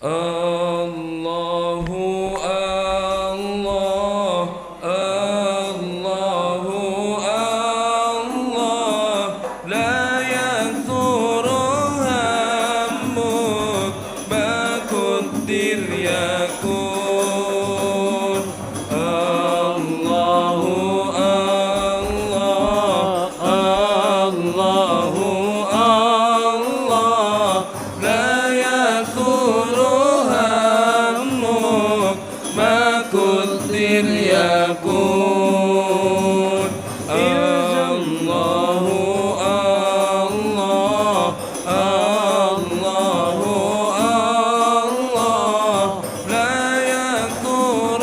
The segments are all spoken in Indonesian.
الله الله الله الله لا يكثر همك ما قدر يكون الله الله الله الله لا يكثر همك ما قدر يكون الله الله الله الله لا يكثر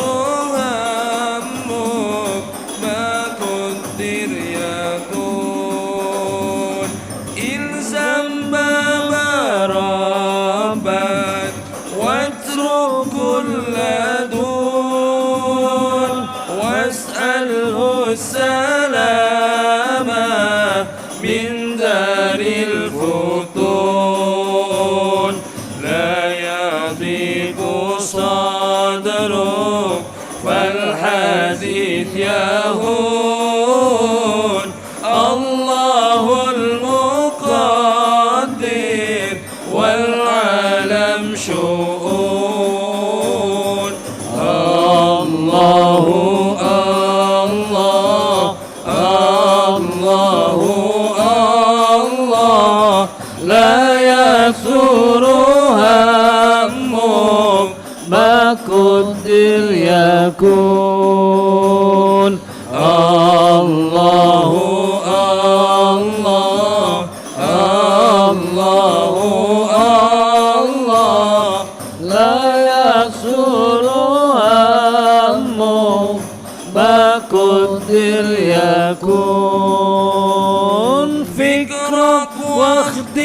همك ما قدر يكون إلزم باب ربك واترك كل دون واسأله السلامة من دار الفتون لا يضيق صدرك فالحديث يهون الله المقدر والعالم شؤون الله الله الله الله لا يكثر همك ما قدر يكون الله الله الله الله لا يكثر همك ما قدر يكون فكرك واختيارك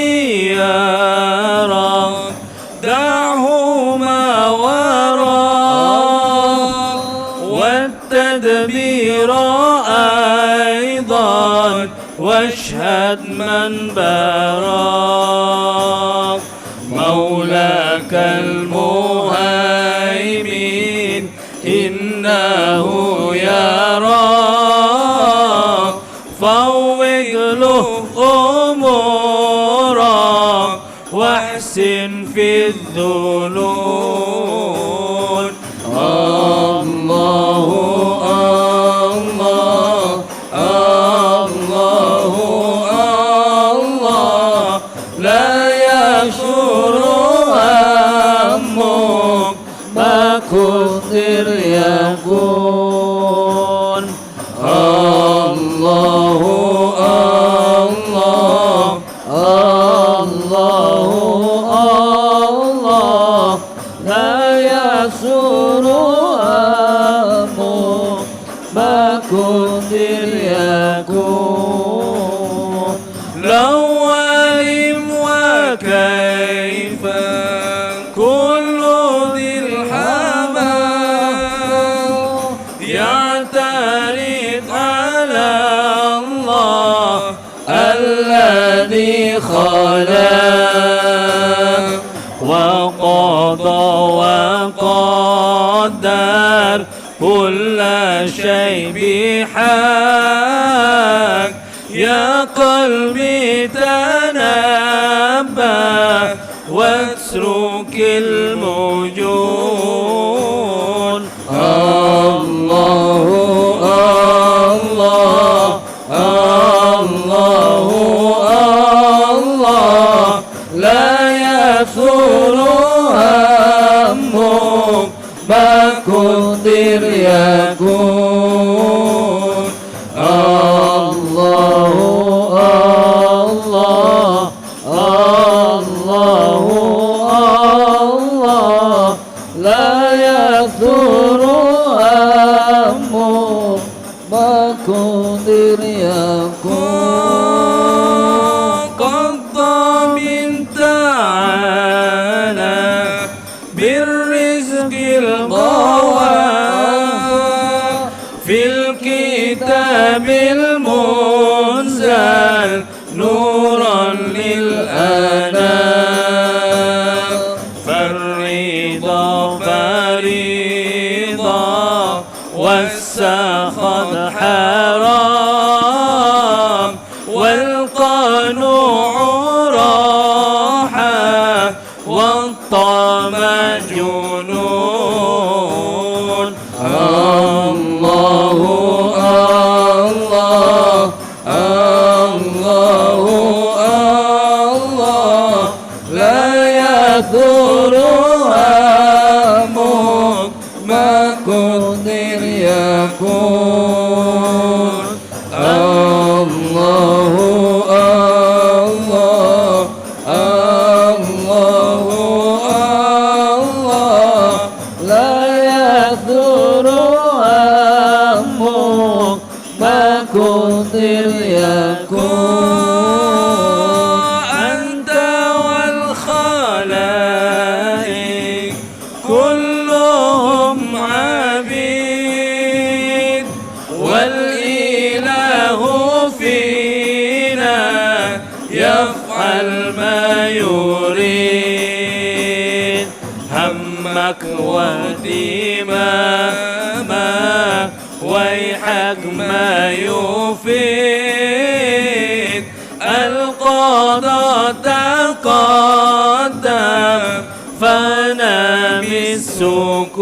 دعهما وراء والتدبير أيضا واشهد من باراك مولاك المهيمن إنه يراك فوّق له أمورك واحسن في الذنون الله الله الله الله لا يشعر همك ما قدر يكون الله الله الله الله لا يسر همك ما قدر يكون لو علم وكيف كل ذي الحمام يعترض على الله الذي خلق وقضى وقدر كل شيء بحق يا قلبي تنبه واترك المجون الله الله الله الله لا يثور همك ما قدر يكون الله الله الله الله لا يثور همك ما قدر يكون قد ضمن تعالى بالرزق القوام في الكتاب المنزل نورا للأنام فرق الرضا فريضة والسخط حرام والقنوع راحة والطمع جنون. الله الله الله الله لا يثورها ما قدر يكون. الله الله الله الله لا يثورها ما قدر يكون. أنت والخلائق كلهم عبيد والإله فينا يفعل ما يريد. همك ودمامك ويحك ما يفيد. القضاء تقدم فنام السكون.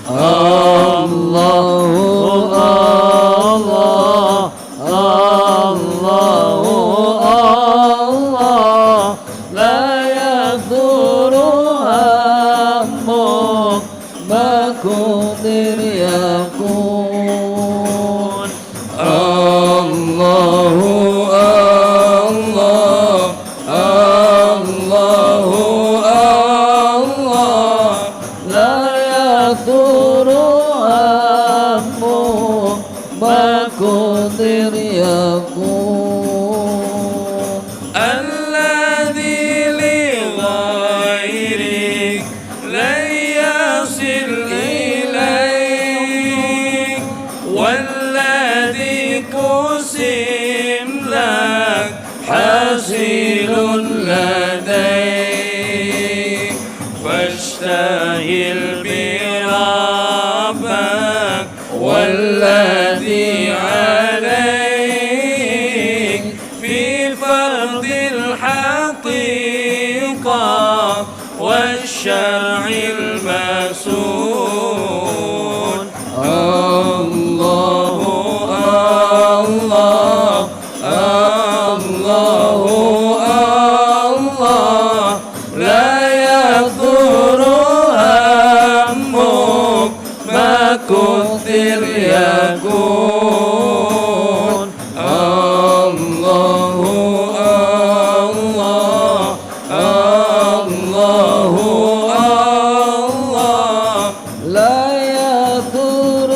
الله الله الله الله لا يثور همك ما قدر يكون. الله الله الله الله لا يثور همك ما قدر يكون. الذي لغيرك لن يصل إليك والذي قسم لك حاصل لديك. فاشتهل بربك والذي عليك في فرض الحقيقة والشرع المسؤول. الله الله الله الله لا يضر همك ما قدر يكون. الله الله الله الله لا يضر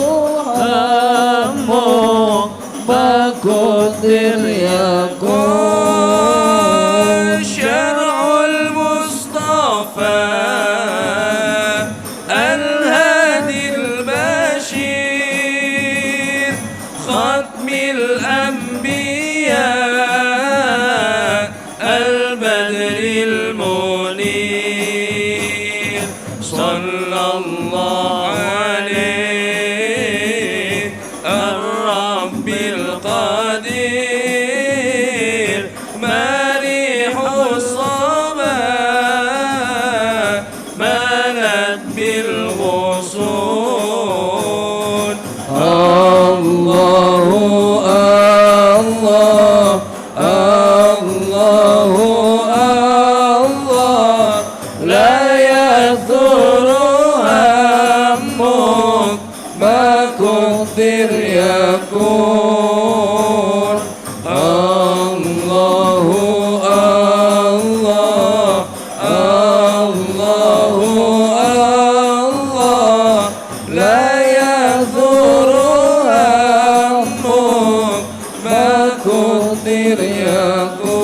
همك ما قدر يكون. شرع المصطفى الهادي البشير ختم الأنبياء البدر المنير. صلى الله عليه الرب القدير مريح الصبا ملت بالغصون. الله الله الله الله لا يثور همك ما قدر يكون. الله الله الله الله لا يثور همك ما قدر يكون.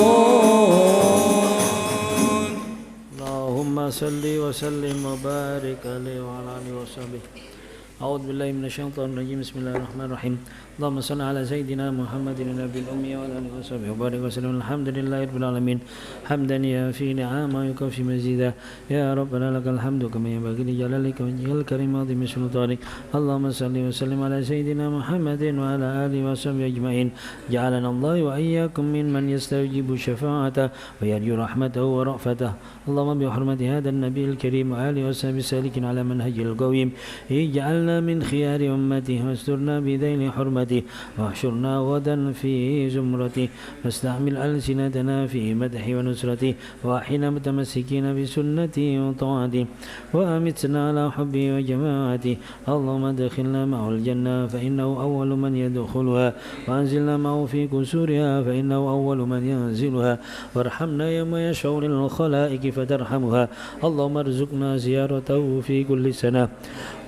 اللهم صل وسلم وبارك عليه وعلى آله وصحبه. أعوذ بالله من الشيطان الرجيم. بسم الله الرحمن الرحيم. اللهم صل على سيدنا محمد النبي الأمي وعلى آله وصحبه وبارك وسلم. الحمد لله رب العالمين حمدا يافي نعما ويكفي مزيدا. يا ربنا لك الحمد كما ينبغي لجلالك وجهك الكريم وعظيم سلطانك. اللهم صل وسلم على سيدنا محمد وعلى آله وصحبه أجمعين. جعلنا الله وإياكم من يستجيب شفاعته ويرجو رحمته ورأفته. اللهم بحرمة هذا النبي الكريم وآله وصحبه السالكين على منهج القويم اجعلنا من خيار أمته واسترنا بذيل حرمته واحشرنا غدا في زمرته واستعمل ألسنتنا في مدح ونصرته وأحينا متمسكين بسنته وطاعته وأمتنا على حبه وجماعته. اللهم ادخلنا معه الجنة فإنه أول من يدخلها وأنزلنا معه في كسورها فإنه أول من ينزلها وارحمنا يوم يشعر الخلائق فترحمها. اللهم ارزقنا زيارته في كل سنة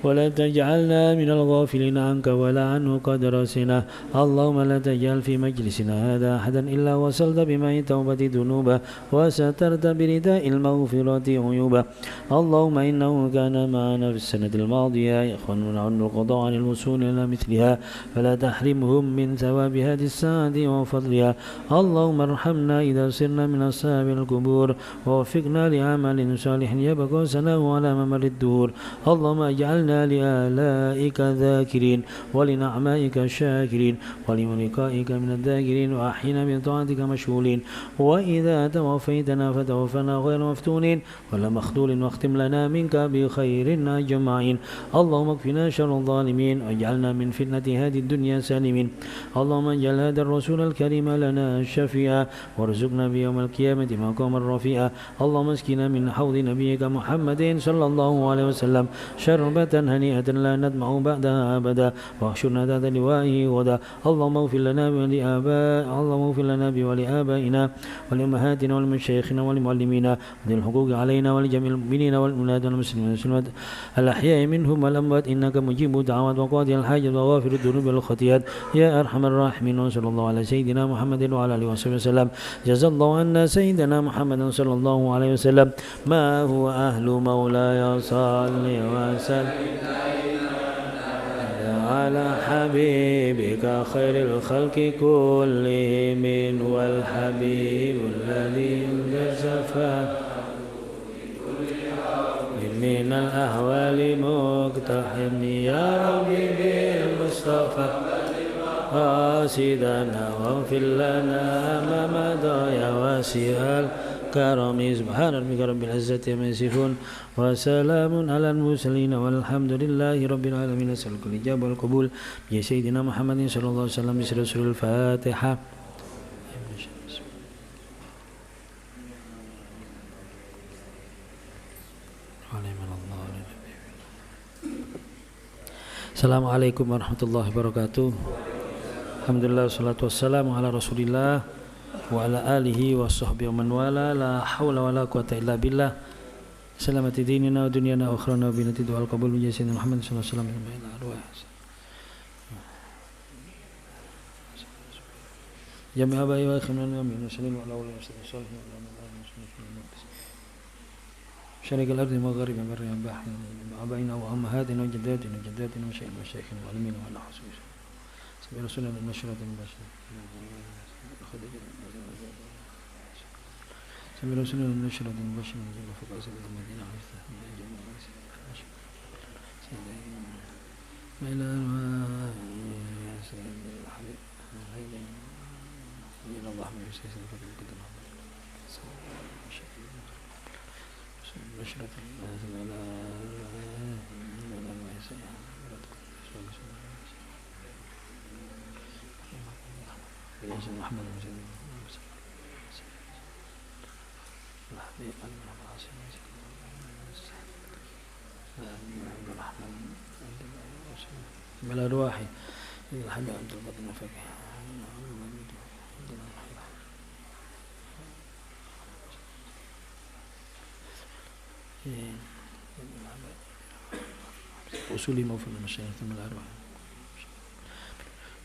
ولا تجعلنا من الغافلين عنك ولا عنه قد رسنا. اللهم لا تجعل في مجلسنا هذا أحدا إلا وصلت بماء توبة ذنوبه وسترت برداء المغفرة عيوبه. اللهم إنه كان معنا في السنة الماضية يخونون عن القضاء عن الوصول إلى مثلها فلا تحرمهم من ثواب هذه الساعة وفضلها. اللهم ارحمنا إذا صرنا من أصحاب القبور ووفقنا لعمل صالح يبقى سناه على ممر الدهور. اللهم اجعلنا لآلائك ذاكرين ولنعمائك شاكرين ولملقائك من الذاكرين وأحينا بطاعتك مشغولين. وإذا توفيتنا فتوفنا غير مفتونين ولا مخذول واختم لنا منك بخير أجمعين. اللهم اكفنا شر الظالمين واجعلنا من فتنة هذه الدنيا سالمين. اللهم اجعل هذا الرسول الكريم لنا شفيعا وارزقنا بيوم القيامة مقاما رفيعا. اللهم اسقنا من حوض نبيك محمد صلى الله عليه وسلم شربة هنيئة لا نطمع بعدها أبدا واحشرنا ذات لوائه غدا. اللهم اغفر لنا ولآبائنا ولأمهاتنا ولمشايخنا ولمعلمينا وذي الحقوق علينا ولجميع المؤمنين والمؤمنات والمسلمين والمسلمات الأحياء منهم والأموات إنك مجيب الدعوات وقاضي الحاجات وغافر الذنوب والخطيئات يا أرحم الراحمين. وصلى الله على سيدنا محمد وعلى آله وصحبه وسلم. جزا الله عنا سيدنا محمد صلى الله عليه وسلم ما هو أهل. مولاي صل وسلم على حبيبك خير الخلق كلهم والحبيب الذي انكشفا من الأهوال مقتحم يا ربي بالمصطفى قاصدنا واغفر لنا ما مضى يا واسع الكرم. سبحان ربك رب العزة عما يصفون وسلام على المرسلين والحمد لله رب العالمين. نسألك الإجابة والقبول يا سيدنا محمد صلى الله عليه وسلم بسر سورة الفاتحة. Assalamualaikum warahmatullahi wabarakatuh. Alhamdulillah wassalatu wassalamu ala rasulillah wa ala alihi wa sahbihi wa man wala la hawla wa la quwata illa billah. Salamati dinina wa dunyana wa akhrana wa binati du'al qabul bi sayyidina Muhammad sallallahu alaihi wasallam. Jami' abai wa akhirna wa min muslimin wa ala alihi wa sahbihi wa man wala شريك الأرض مغارب بر بحر أبائنا وأمهاتنا وجداتنا وجداتنا ومشايخنا وعلمنا وعلى حسبه سبي رسولنا النشرة المباشرة سبي رسولنا النشرة المباشرة جل فوق أسد المدينة ما إلى إلى الله من يسير فضل القدر نشرة على محمد من الأرواح الحمد عبد الباطن وفقه وصولي موفر المشايخ من الأرواح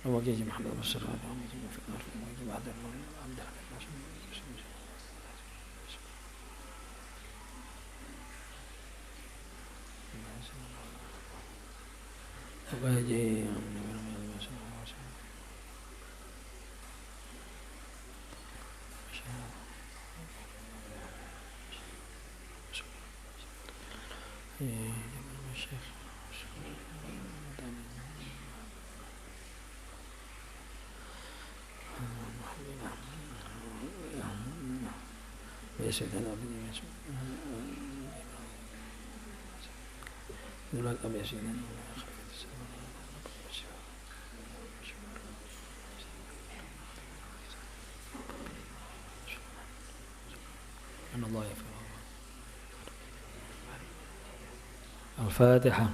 ووجيج محمد بصر في النار بعد عبد الرحمن Al-Fatihah.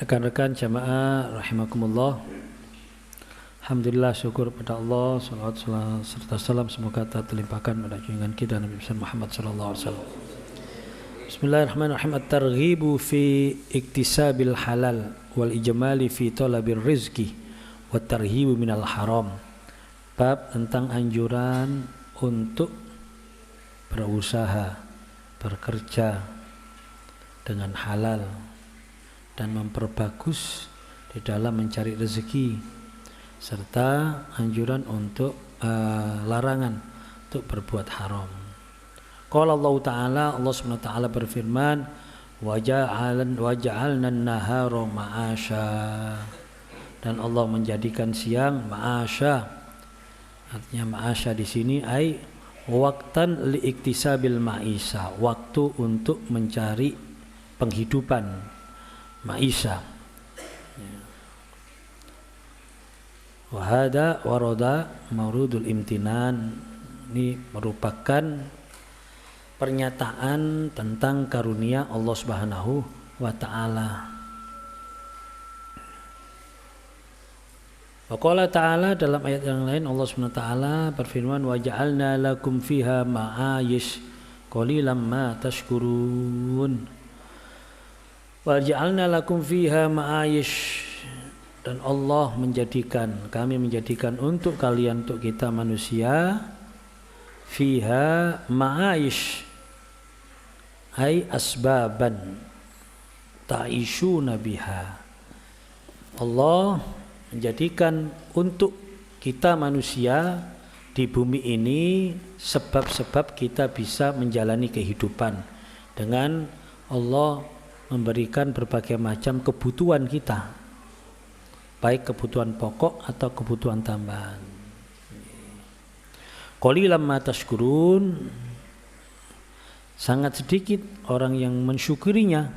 Rekan-rekan jamaah rahimakumullah. Alhamdulillah, syukur pada Allah, salawat serta salam semoga terlimpahkan pada junjungan kita Nabi Muhammad sallallahu alaihi wasallam. Bismillahirrahmanirrahim. At-targhibu fi iktisabil halal wal ijmali fi talabir rizqi wat tarhibu minal haram. Bab tentang anjuran untuk berusaha, bekerja dengan halal dan memperbagus di dalam mencari rezeki, serta anjuran untuk larangan untuk berbuat haram. Qala Allah Ta'ala, Allah Subhanahu wa taala berfirman, waja'alna an-nahara ma'asya, dan Allah menjadikan siang ma'asya. Artinya ma'asya di sini ai waqtan li iktisabil ma'isa, waktu untuk mencari penghidupan, ma'isa. Wahada waroda maurudul imtinan, ini merupakan pernyataan tentang karunia Allah Subhanahu wa taala. Wa qala ta'ala, dalam ayat yang lain Allah Subhanahu wa taala berfirman, wa ja'alna lakum fiha ma'ayish qalilan ma tashkurun. Wa ja'alna lakum fiha ma'ayish, dan Allah kami menjadikan untuk kalian, untuk kita manusia, fiha ma'ayish ay asbaban ta'ishuna biha. Allah menjadikan untuk kita manusia di bumi ini sebab-sebab kita bisa menjalani kehidupan, dengan Allah memberikan berbagai macam kebutuhan kita, baik kebutuhan pokok atau kebutuhan tambahan. Qalilan ma tashkurun, sangat sedikit orang yang mensyukurinya.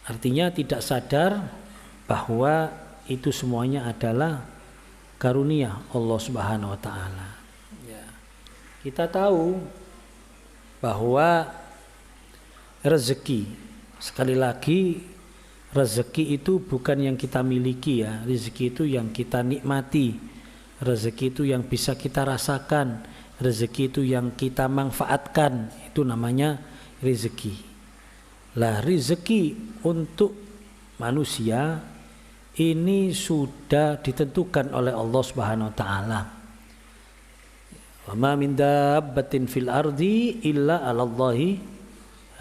Artinya tidak sadar bahwa itu semuanya adalah karunia Allah Subhanahu wa taala. Kita tahu bahwa rezeki, sekali lagi, rezeki itu bukan yang kita miliki ya. Rezeki itu yang kita nikmati. Rezeki itu yang bisa kita rasakan. Rezeki itu yang kita manfaatkan. Itu namanya rezeki. Lah, rezeki untuk manusia ini sudah ditentukan oleh Allah Subhanahu wa taala. Wa ma min dabbatin fil ardi illa 'alallahi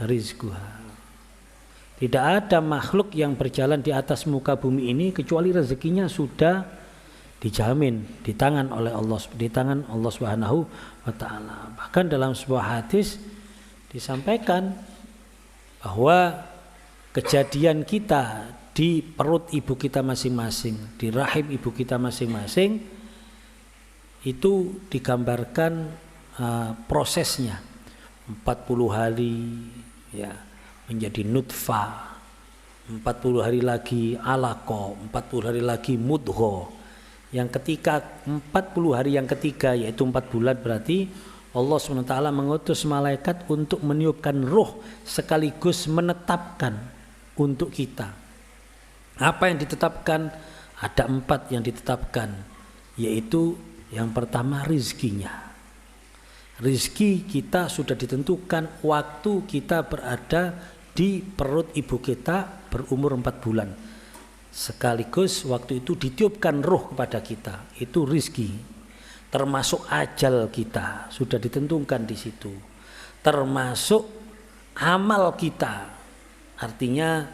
rizquha. Tidak ada makhluk yang berjalan di atas muka bumi ini kecuali rezekinya sudah dijamin di tangan Allah Subhanahu wa taala. Bahkan dalam sebuah hadis disampaikan bahwa kejadian kita di perut ibu kita masing-masing, di rahim ibu kita masing-masing, itu digambarkan prosesnya 40 hari ya, menjadi nutfah, 40 hari lagi alaqah, 40 hari lagi mudghah. Yang ketika 40 hari yang ketiga, yaitu 4 bulan, berarti Allah SWT mengutus malaikat untuk meniupkan ruh sekaligus menetapkan untuk kita. Apa yang ditetapkan? Ada 4 yang ditetapkan, yaitu yang pertama rizkinya. Rizki kita sudah ditentukan waktu kita berada di perut ibu kita berumur 4 bulan. Sekaligus waktu itu ditiupkan ruh kepada kita. Itu rizki. Termasuk ajal kita sudah ditentukan di situ. Termasuk amal kita, artinya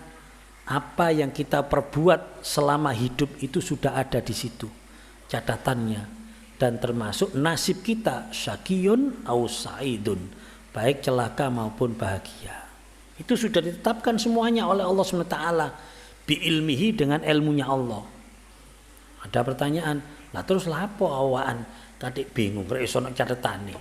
apa yang kita perbuat selama hidup itu sudah ada di situ catatannya, dan termasuk nasib kita syaqiyun au sa'idun, baik celaka maupun bahagia. Itu sudah ditetapkan semuanya oleh Allah SWT bi ilmihi, dengan ilmunya Allah. Ada pertanyaan, lah terus lapo awaan kadik bingung rek iso nek catetane.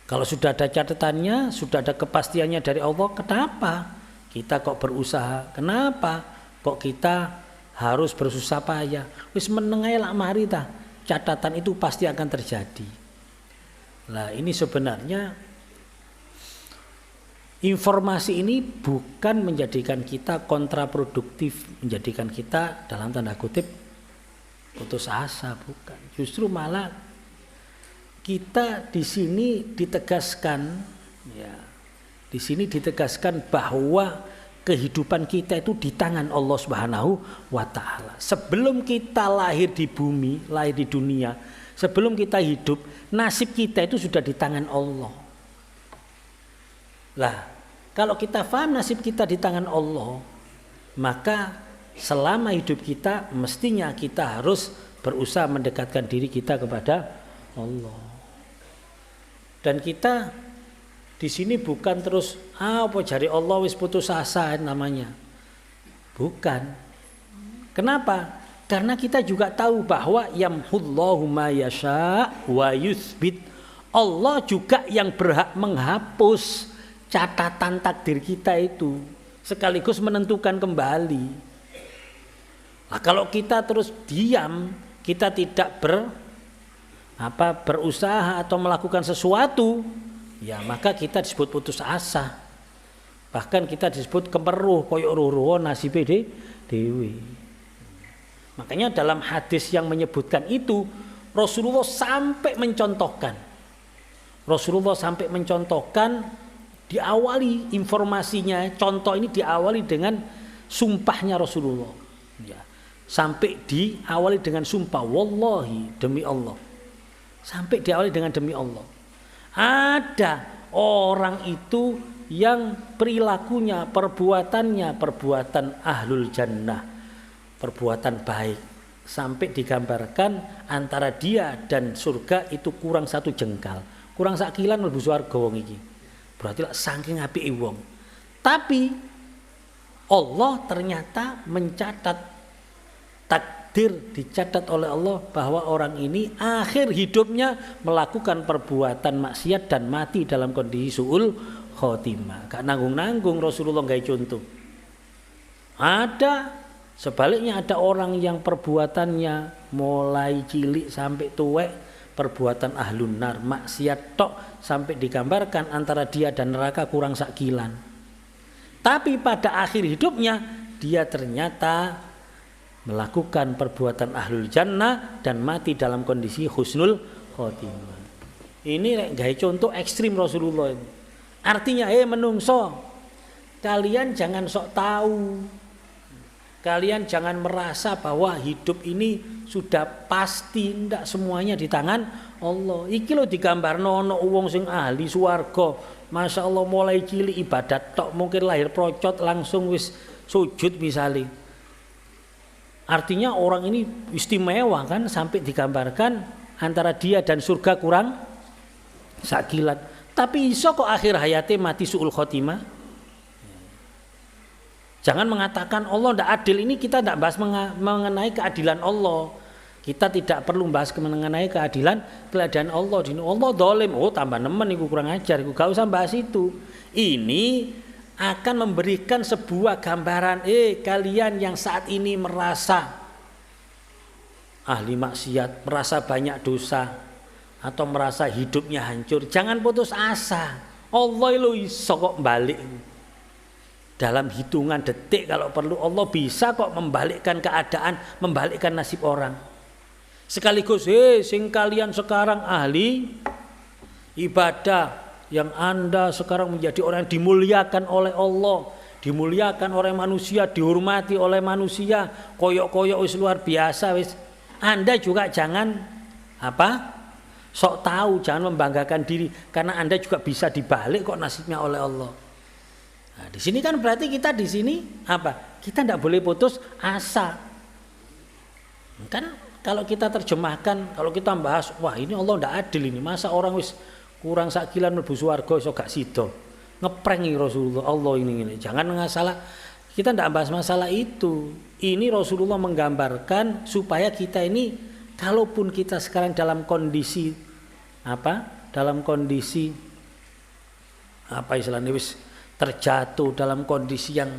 Kalau sudah ada catatannya, sudah ada kepastiannya dari Allah, kenapa kita kok berusaha? Kenapa kok kita harus bersusah payah? Wis meneng ae lak mari ta. Catatan itu pasti akan terjadi. Lah ini sebenarnya informasi ini bukan menjadikan kita kontraproduktif, menjadikan kita dalam tanda kutip putus asa, bukan. Justru malah kita di sini ditegaskan, ya, di sini ditegaskan bahwa kehidupan kita itu di tangan Allah Subhanahu wa Ta'ala. Sebelum kita lahir di bumi, lahir di dunia, sebelum kita hidup, nasib kita itu sudah di tangan Allah. Lah, kalau kita paham nasib kita di tangan Allah, maka selama hidup kita mestinya kita harus berusaha mendekatkan diri kita kepada Allah. Dan kita di sini bukan terus apa jari Allah wis putus asa namanya. Bukan. Kenapa? Karena kita juga tahu bahwa yamhullahu ma yasha wa yuthbit. Allah juga yang berhak menghapus catatan takdir kita itu, sekaligus menentukan kembali. Nah, kalau kita terus diam, kita tidak berusaha atau melakukan sesuatu, ya maka kita disebut putus asa. Bahkan kita disebut kemeruh koyok ruruh nasibe dewi. Makanya dalam hadis yang menyebutkan itu, Rasulullah sampai mencontohkan diawali informasinya, contoh ini diawali dengan sumpahnya Rasulullah, ya. Sampai diawali dengan sumpah, wallahi, demi Allah. Sampai diawali dengan demi Allah. Ada orang itu yang perilakunya, perbuatannya, perbuatan ahlul jannah, perbuatan baik, sampai digambarkan antara dia dan surga itu kurang satu jengkal, kurang sakilan mlebu swarga wong iki. Berarti lah saking apike wong. Tapi Allah ternyata mencatat takdir, dicatat oleh Allah bahwa orang ini akhir hidupnya melakukan perbuatan maksiat dan mati dalam kondisi su'ul khotimah. Gak nanggung-nanggung Rasulullah gawe contoh. Ada sebaliknya, ada orang yang perbuatannya mulai cilik sampai tuwek perbuatan ahlun nar, maksiat tok, sampai digambarkan antara dia dan neraka kurang sakilan. Tapi pada akhir hidupnya dia ternyata melakukan perbuatan ahlul jannah dan mati dalam kondisi husnul khotimah. Ini gawe contoh ekstrim Rasulullah ini. Artinya menungso, kalian jangan sok tahu. Kalian jangan merasa bahwa hidup ini sudah pasti, ndak, semuanya di tangan Allah. Iki lho digambarno ono wong sing ahli swarga. Masya Allah mulai cilik ibadat tok, mungkin lahir procot langsung wis sujud misalnya. Artinya orang ini istimewa kan, sampai digambarkan antara dia dan surga kurang sakilat. Tapi iso kok akhir hayatnya mati su'ul khotimah. Jangan mengatakan Allah tidak adil, ini kita tidak bahas mengenai keadilan Allah. Kita tidak perlu bahas mengenai keadilan Allah. Allah dolim, tambah nemen, itu kurang ajar, itu gak usah bahas itu. Ini akan memberikan sebuah gambaran, kalian yang saat ini merasa ahli maksiat, merasa banyak dosa, atau merasa hidupnya hancur, jangan putus asa. Allah itu iso kok balik. Dalam hitungan detik kalau perlu Allah bisa kok membalikkan keadaan, membalikkan nasib orang. Sekaligus sing kalian sekarang ahli ibadah, yang Anda sekarang menjadi orang yang dimuliakan oleh Allah, dimuliakan oleh manusia, dihormati oleh manusia, koyok-koyok wis luar biasa wis. Anda juga jangan sok tahu, jangan membanggakan diri karena Anda juga bisa dibalik kok nasibnya oleh Allah. Nah, di sini kan berarti kita di sini apa? Kita tidak boleh putus asa. Kan kalau kita terjemahkan, kalau kita bahas, wah ini Allah tidak adil ini, masa orang wis kurang sakilan mlebu swarga iso gak sida. Ngeprangi Rasulullah Allah ini. Jangan salah. Kita tidak bahas masalah itu. Ini Rasulullah menggambarkan supaya kita ini, kalaupun kita sekarang dalam kondisi apa? Dalam kondisi apa istilahnya wis terjatuh, dalam kondisi yang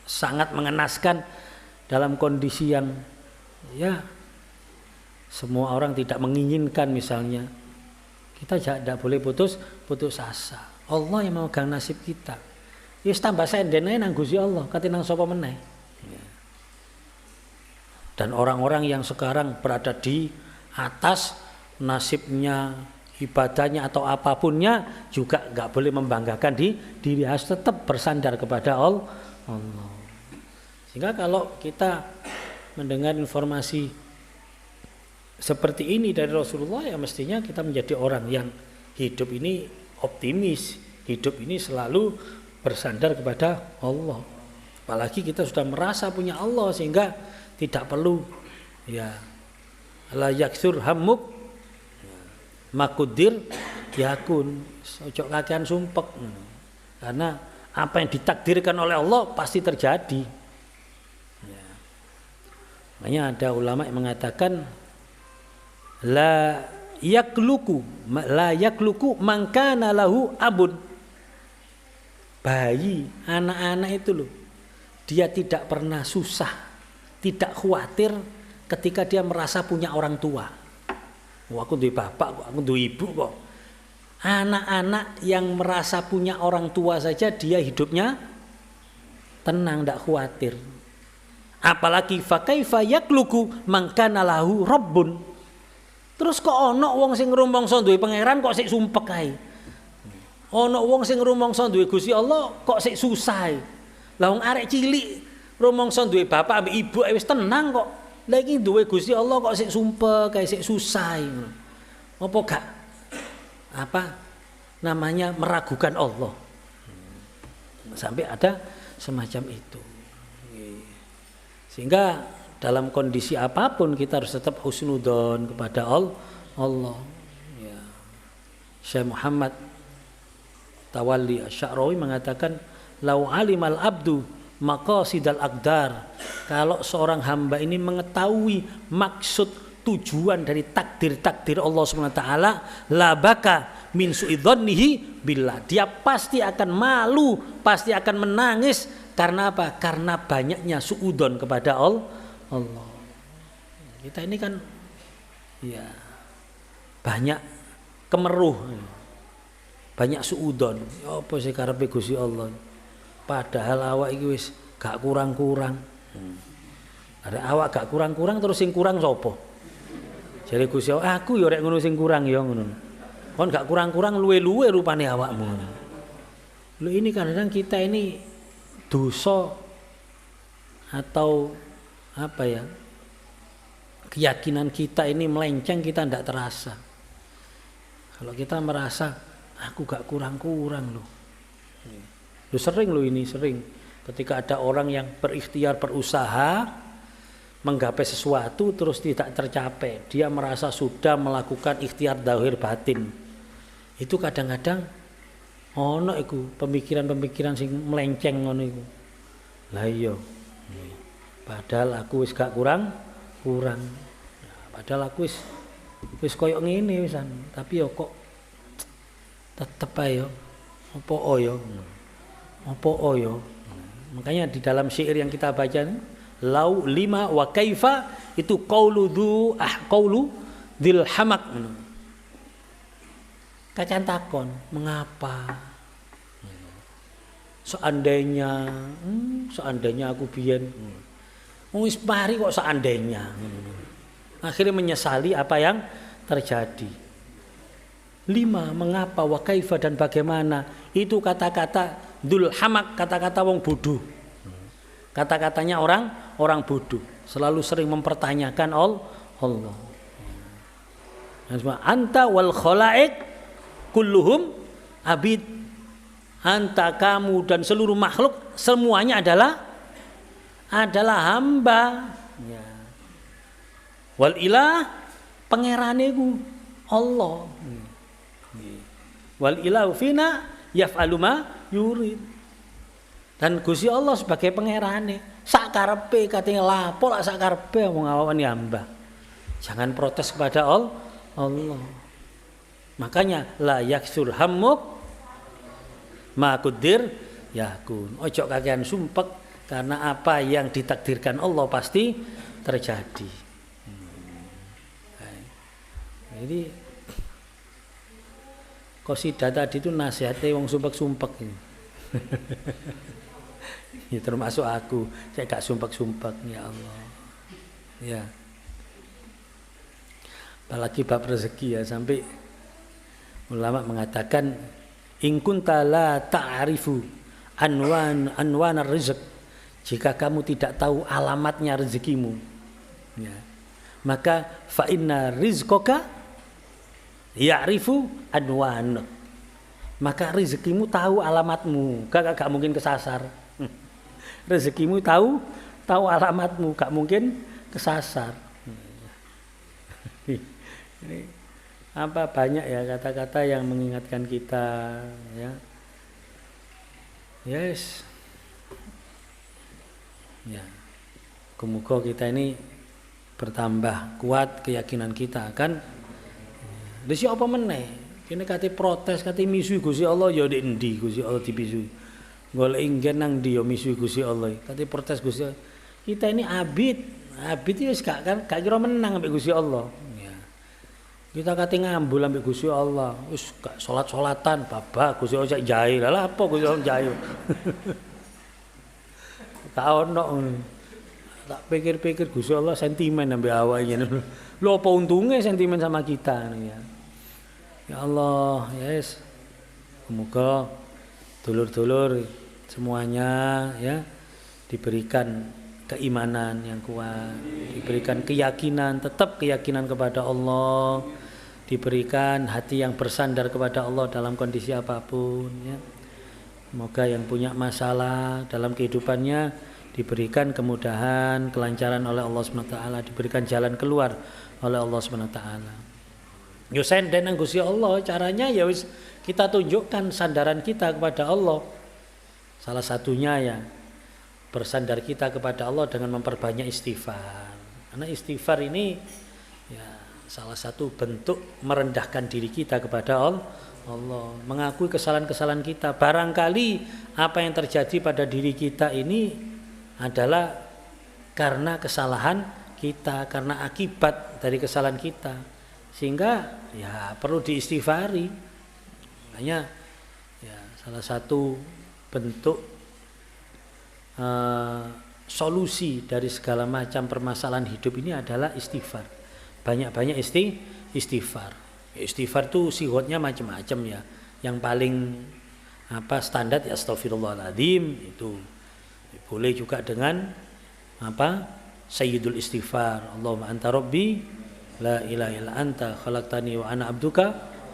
sangat mengenaskan, dalam kondisi yang ya semua orang tidak menginginkan misalnya, kita tidak boleh putus asa. Allah yang memegang nasib kita. Ya tambah senden ae nang Gusti Allah, katinang sapa meneh. Dan orang-orang yang sekarang berada di atas, nasibnya, ibadahnya atau apapunnya juga nggak boleh membanggakan diri, harus tetap bersandar kepada Allah. Sehingga kalau kita mendengar informasi seperti ini dari Rasulullah, ya mestinya kita menjadi orang yang hidup ini optimis, hidup ini selalu bersandar kepada Allah. Apalagi kita sudah merasa punya Allah sehingga tidak perlu ya la yaksur hammuk makudir yakun, ojo kakean sumpek. Karena apa yang ditakdirkan oleh Allah pasti terjadi. Ya. Makanya ada ulama yang mengatakan la yakluku man kana lahu abun. Bayi, anak-anak itu loh, dia tidak pernah susah, tidak khawatir ketika dia merasa punya orang tua. Oh, aku duwe bapak kok, aku duwe ibu kok. Anak-anak yang merasa punya orang tua saja dia hidupnya tenang, tidak khawatir. Apalagi fa kaifa yakluku man kana lahu rabbun. Terus kok ono wong sing rumangsa duwe pangeran kok sik sumpek ae. Ono wong sing rumangsa duwe Gusti Allah kok sik susah. Lah wong arek cilik rumangsa duwe bapak ambek ibu wis tenang kok. Lah iki duwe Gusti Allah kok sik sumpek, kayak sik susah. Apa gak apa namanya meragukan Allah. Sampai ada semacam itu. Sehingga dalam kondisi apapun kita harus tetap husnudzon kepada Allah. Ya. Syekh Muhammad Tawalli Asy-Sya'rawi mengatakan lau alimal abdu maqasidal aqdar, kalau seorang hamba ini mengetahui maksud tujuan dari takdir-takdir Allah Subhanahu wa taala, la baka min su'idzannihi billah, dia pasti akan malu, pasti akan menangis. Karena apa? Karena banyaknya suudzon kepada Allah. Kita ini kan ya banyak kemeruh, banyak suudzon. Ya apa sih karepe Gusti Allah? Padahal awak iki wis gak kurang-kurang. Ada awak gak kurang-kurang terus sing kurang sapa? Jare Gusti Allah, aku ya rek ngono sing kurang ya ngono. Kon gak kurang-kurang luwe-luwe rupane awakmu. Lho ini kadang kita ini dosa atau apa ya? Keyakinan kita ini melenceng, kita tidak terasa. Kalau kita merasa aku gak kurang-kurang loh. Lu sering ketika ada orang yang berikhtiar berusaha menggapai sesuatu terus tidak tercapai, dia merasa sudah melakukan ikhtiar zahir batin. Itu kadang-kadang ono iku pemikiran-pemikiran sing melenceng ngono iku. Lah iya. Padahal aku wis gak kurang. Padahal aku wis koyo ngene wisan, tapi yo kok tetep ae yo. Apa yo. Makanya di dalam syair yang kita baca lau lima wa kaifa itu qaulu dzil hamak. Kacan takon, mengapa? Seandainya aku biyen. Wis mari kok seandainya. Akhirnya menyesali apa yang terjadi. 5. Mengapa, wa kaifa dan bagaimana. Itu kata-kata dzul hamak, kata-kata wong bodoh. Kata-katanya orang bodoh. Selalu sering mempertanyakan Allah. Anta wal khalaik kulluhum abid. Anta, kamu dan seluruh makhluk semuanya adalah hamba. Ya. Wal ilah pangerane ku Allah. Wal ilahu fina yaf'alu ma yurid. Dan Gusti Allah sebagai pangerane, sak karepe katanya lapo lak sak karepe wong awakane hamba. Jangan protes kepada Allah. Makanya la yaksur hammuk ma qadir yakun. Ojo kakean sumpek karena apa yang ditakdirkan Allah pasti terjadi. Jadi qasidah tadi itu nasihatnya wong sumpek-sumpek ini. Ya termasuk aku, saya gak sumpek-sumpek ya Allah. Ya. Apalagi bab rezeki ya, sampai ulama mengatakan in kunta la ta'rifu anwan ar-rizq, jika kamu tidak tahu alamatnya rezekimu, ya, maka fa inna rizqaka ya'rifu anwan, maka rezekimu tahu alamatmu, gak mungkin kesasar. Rezekimu tahu alamatmu, gak mungkin kesasar. Ini apa banyak ya kata-kata yang mengingatkan kita, ya. Yes. Ya. Semoga kita ini bertambah kuat keyakinan kita akan Desi apa meneh? Kene kate protes, kate misui Gusti Allah ya ndek endi Gusti Allah dipisui. Golek inggen nang ndi ya misui Gusti Allah. Kate protes Gusti Allah. Kita ini abid itu wis gak kira menang ambek Gusti Allah. Ya. Kita kate ngambul ambek Gusti Allah, wis gak salat-salatan babak Gusti Allah cek jahe. Lah apa Gusti Allah jahe? Tak ono ngono. Tak pikir-pikir Gusti Allah sentimen ambek awake ngene. Lho apa untungnya sentimen sama kita ya. Ya Allah, yes. Semoga dulur-dulur semuanya ya diberikan keimanan yang kuat, diberikan keyakinan, tetap keyakinan kepada Allah, diberikan hati yang bersandar kepada Allah dalam kondisi apapun ya. Semoga yang punya masalah dalam kehidupannya diberikan kemudahan, kelancaran oleh Allah SWT, diberikan jalan keluar oleh Allah SWT. Yo senden nang Gusti Allah, caranya ya wis kita tunjukkan sandaran kita kepada Allah. Salah satunya ya bersandar kita kepada Allah dengan memperbanyak istighfar. Karena istighfar ini ya salah satu bentuk merendahkan diri kita kepada Allah, mengakui kesalahan-kesalahan kita. Barangkali apa yang terjadi pada diri kita ini adalah karena kesalahan kita, karena akibat dari kesalahan kita, sehingga ya perlu diistighfari. Makanya ya salah satu bentuk solusi dari segala macam permasalahan hidup ini adalah istighfar. Banyak-banyak istighfar. Istighfar itu sifatnya macam-macam ya. Yang paling standar ya astagfirullahaladzim, itu boleh juga dengan sayyidul istighfar, Allahumma anta rabbi la ilaha illa anta khalaqtani wa ana abduka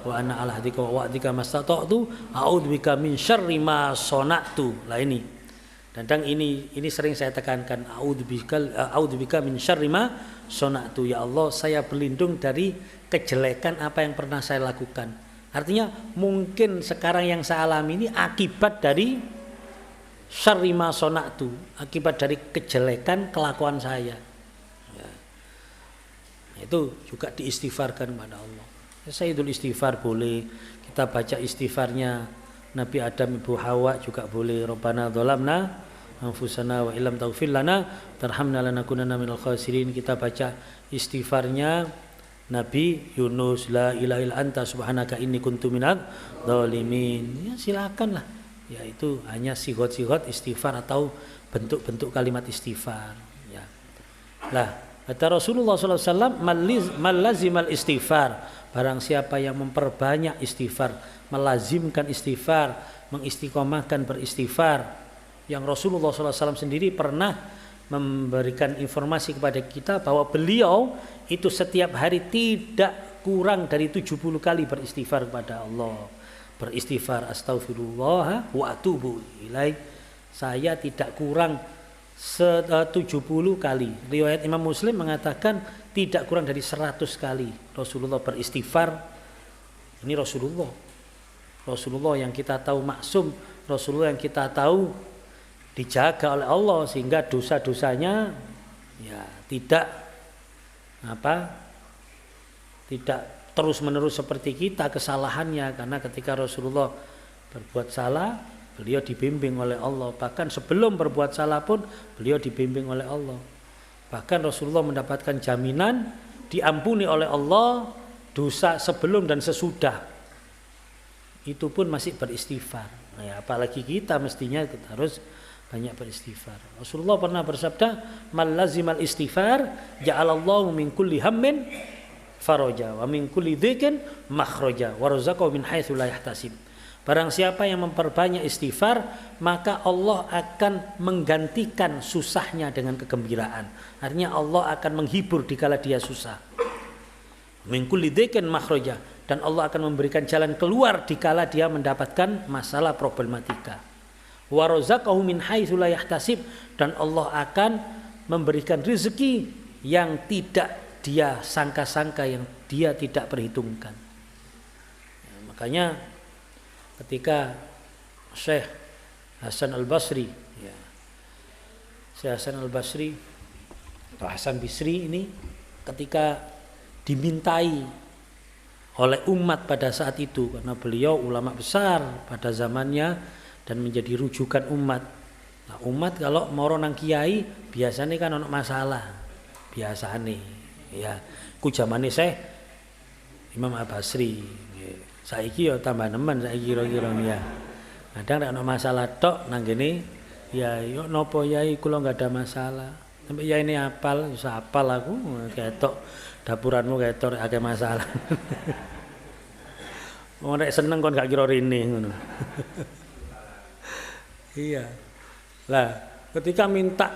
wa ana ala hadika wa wa'dika mastata'tu a'udzubika min syarri ma sona'tu. Lah ini. Dan ini sering saya tekankan, a'udzubika min syarri ma sona'tu, ya Allah saya berlindung dari kejelekan apa yang pernah saya lakukan. Artinya mungkin sekarang yang saya alami ini akibat dari syarri ma sona'tu, akibat dari kejelekan kelakuan saya. Ya. Itu juga diistighfarkan kepada Allah. Sayyidul istighfar boleh, kita baca istighfarnya Nabi Adam, Ibu Hawa juga boleh. Rabbana dzalamna anfusana wa illam taghfir lana tarhamna lanakunanna minal khasirin. Kita baca istighfarnya Nabi Yunus, la ilaha illa anta subhanaka inni kuntu minadz dzalimin. Ya silakanlah. Ya itu hanya sigot-sigot istighfar atau bentuk-bentuk kalimat istighfar ya. Lah kata Rasulullah SAW, malazimal istighfar, barang siapa yang memperbanyak istighfar, melazimkan istighfar, mengistiqomahkan beristighfar. Yang Rasulullah SAW sendiri pernah memberikan informasi kepada kita bahwa beliau itu setiap hari tidak kurang dari 70 kali beristighfar kepada Allah. Beristighfar astaghfirullah wa atubu ilaih. Saya tidak kurang 70 kali. Riwayat Imam Muslim mengatakan tidak kurang dari 100 kali Rasulullah beristighfar. Ini Rasulullah yang kita tahu maksum, Rasulullah yang kita tahu dijaga oleh Allah sehingga dosa-dosanya ya tidak terus-menerus seperti kita kesalahannya, karena ketika Rasulullah berbuat salah, beliau dibimbing oleh Allah. Bahkan sebelum berbuat salah pun beliau dibimbing oleh Allah. Bahkan Rasulullah mendapatkan jaminan diampuni oleh Allah dosa sebelum dan sesudah. Itu pun masih beristighfar. Nah, ya, apalagi kita mestinya kita harus banyak beristighfar. Rasulullah pernah bersabda, "Man lazimal istighfar ja'alallahu min kulli hammin faraja wa min kulli dhikin makhraja wa razaqahu min haitsu la yahtasib." Barang siapa yang memperbanyak istighfar, maka Allah akan menggantikan susahnya dengan kegembiraan. Artinya Allah akan menghibur dikala dia susah. Min kulli dhikin makhraja, dan Allah akan memberikan jalan keluar dikala dia mendapatkan masalah problematika. Wa razaqahu min haitsu la yahtasib, dan Allah akan memberikan rezeki yang tidak dia sangka-sangka, yang dia tidak perhitungkan. Ya, makanya ketika Syekh Hasan Al-Basri, ya, Syekh Hasan Al-Basri atau Hasan Bisri ini ketika dimintai oleh umat pada saat itu, karena beliau ulama besar pada zamannya dan menjadi rujukan umat. Nah, umat kalau mau nang kiai biasanya kan ono masalah, biasanya. Ya, ku zamane Syekh Imam Al-Basri. Saiki ya tambah nemen saiki kira-kira ya. Kadang nek ana masalah tok nang kene ya yo napa yai kula enggak ada masalah. Sampai yai ini hafal, wis hafal aku ketok dapuranmu ketok akeh masalah. Wong nek seneng kon gak kira rene ngono. Iya. Lah, ketika minta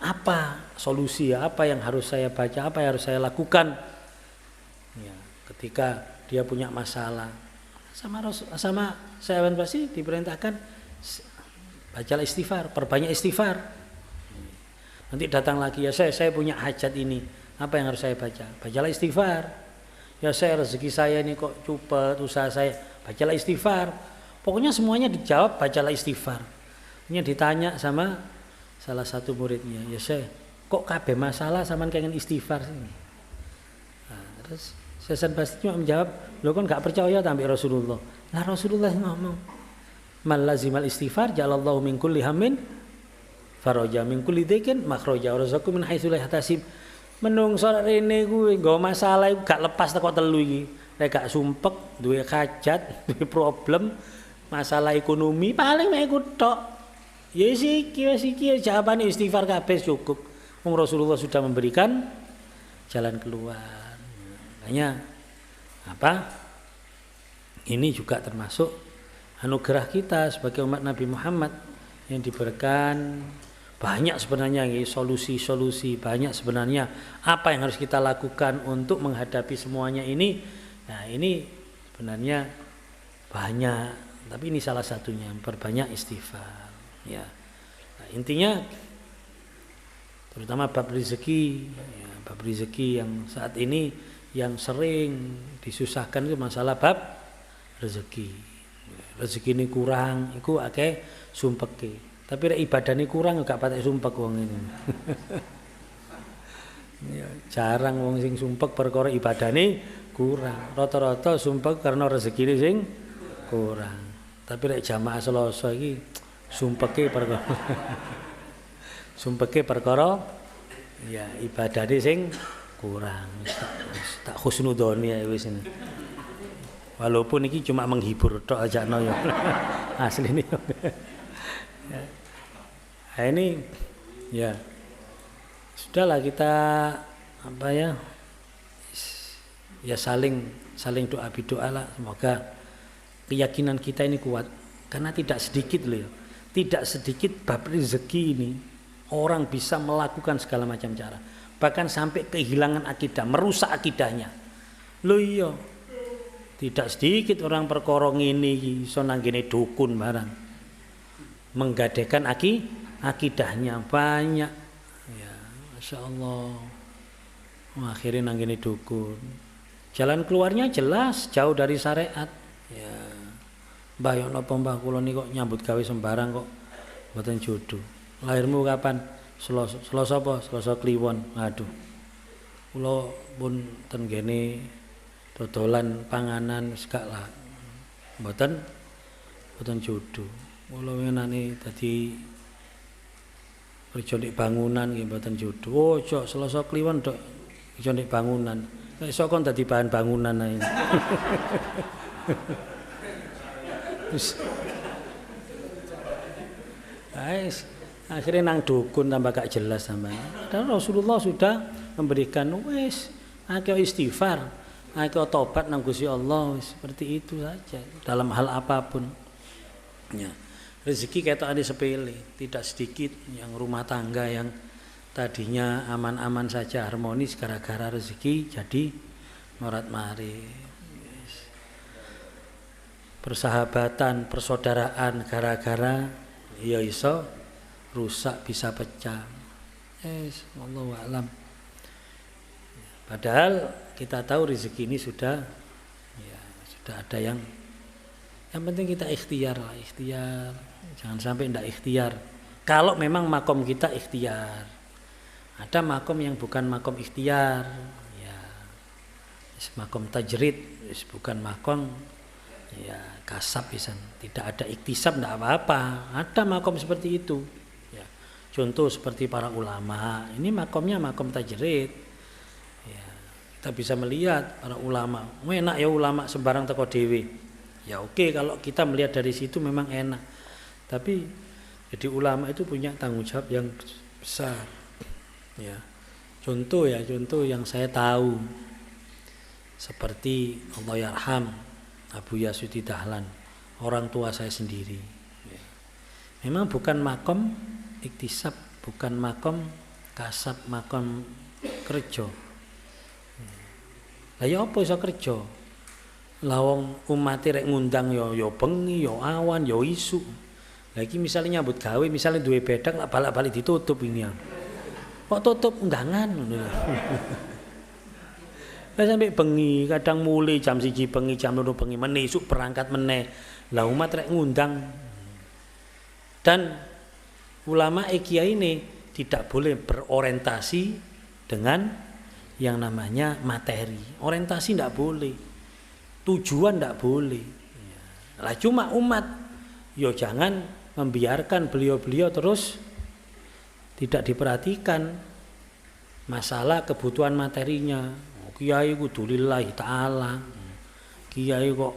apa solusi, apa yang harus saya baca, apa yang harus saya lakukan, ya, ketika dia punya masalah sama saya pasti diperintahkan bacalah istighfar, perbanyak istighfar. Nanti datang lagi, ya saya punya hajat ini, apa yang harus saya baca, bacalah istighfar. Ya saya rezeki saya ini kok cupet, usaha saya, bacalah istighfar. Pokoknya semuanya dijawab bacalah istighfar. Ini ditanya sama salah satu muridnya, ya saya kok kabeh masalah sampean kengen istighfar sini. Nah, terus Hasan Basri cuma menjawab, lo kan gak percaya tambah Rasulullah. Nah Rasulullah ngomong, "Man lazimal istighfar ja'alallahu min kulli hammin faraja min kulli dhikin makhraja wa razaqahu min haitsu la yahtasib." Menungso rene kuwi nggo masalah iku gak lepas teko telu iki. Nek gak sumpek, duwe hajat, duwe problem, masalah ekonomi paling mek iku tok. Ya iki jawabane istighfar kabeh cukup. Wong Rasulullah sudah memberikan jalan keluar. Makanya apa? Ini juga termasuk anugerah kita sebagai umat Nabi Muhammad yang diberikan banyak sebenarnya solusi-solusi, banyak sebenarnya apa yang harus kita lakukan untuk menghadapi semuanya ini. Nah, ini sebenarnya banyak, tapi ini salah satunya, perbanyak istighfar. Ya, nah, intinya terutama bab rezeki, ya, bab rezeki yang saat ini yang sering disusahkan itu masalah bab rezeki. Rezeki ini kurang, iku akeh sumpeke. Tapi rek ibadah ini kurang gak patek sumpek wong ini. Ya, jarang wong sing sumpek perkara ibadah ini kurang. Rata-rata sumpek karena rezeki ini sing kurang. Tapi rek jamaah Selasa iki sumpeke perkara sumpeke perkara ya ibadane sing kurang, tak husnudoni ya wis ini. Walaupun ini cuma menghibur tok aja no ya. Asli ini. Nah, ini ya sudahlah kita apa ya saling doa lah, semoga keyakinan kita ini kuat, karena tidak sedikit loh ya. Tidak sedikit bab rezeki ini orang bisa melakukan segala macam cara, bahkan sampai kehilangan akidah, merusak akidahnya. Lho iya. Tidak sedikit orang perkara ngene iki iso nanggene dukun barang. Menggadaikan akidahnya banyak. Ya, Masya Allah. Akhirnya nanggene dukun. Jalan keluarnya jelas, jauh dari syariat. Ya. Mbah yo napa mbah kula niki kok nyambut gawe sembarang kok mboten jodoh. Lahirmu kapan? Selasa apa? Selasa Kliwon. Aduh. Kula pun ten kene dodolan panganan segak lah. Mboten jodoh. Kula wenane dadi kerja ndek bangunan nggih mboten jodoh. Oh, cok Selasa Kliwon tok kerja ndek bangunan. Iso kon dadi bahan bangunan ae. Akhirnya nang dukun tambah gak jelas sampean. Dan Rasulullah sudah memberikan wis akeh istighfar, akeh tobat nang Gusti Allah, seperti itu saja dalam hal apapun. Ya. Rezeki ketokane sepele, tidak sedikit yang rumah tangga yang tadinya aman-aman saja harmonis gara-gara rezeki jadi morat-marit. Persahabatan, persaudaraan gara-gara ya iso rusak bisa pecah. Wallahu a'lam. Padahal kita tahu rezeki ini sudah ada yang penting kita ikhtiar lah, ikhtiar. Jangan sampai tidak ikhtiar. Kalau memang makom kita ikhtiar. Ada makom yang bukan makom ikhtiar. Ya. Makom tajrid, bukan makom ya kasab pisan. Tidak ada iktisab tidak apa-apa. Ada makom seperti itu. Ya. Contoh seperti para ulama. Ini makomnya makom tajrid. Ya. Kita bisa melihat para ulama. Enak ya ulama sembarang teko dhewe. Ya oke, kalau kita melihat dari situ memang enak. Tapi jadi ulama itu punya tanggung jawab yang besar. Ya. Contoh yang saya tahu seperti Allahyarham Abu Yasuti Dahlan, orang tua saya sendiri. Ya. Memang bukan makom iktisab, bukan makom kasab, makom kerja. Lah ya apa iso kerja? Lawang umat rek ngundang yo bengi, yo awan, yo isu. Lagi misalnya nyambut gawe, misalnya duwe bedak lah balik-balik ditutup ini ya. Kok tutup undangan ngono. Lah sampai bengi, kadang mulai jam 1 bengi, jam 2 bengi meneh isuk berangkat meneh. Lah umat rek ngundang. Dan ulama kiai ini tidak boleh berorientasi dengan yang namanya materi. Orientasi tidak boleh. Tujuan tidak boleh. Lah cuma umat, yo jangan membiarkan beliau-beliau terus tidak diperhatikan masalah kebutuhan materinya. Kiai kudu lillahi ta'ala. Kiai kok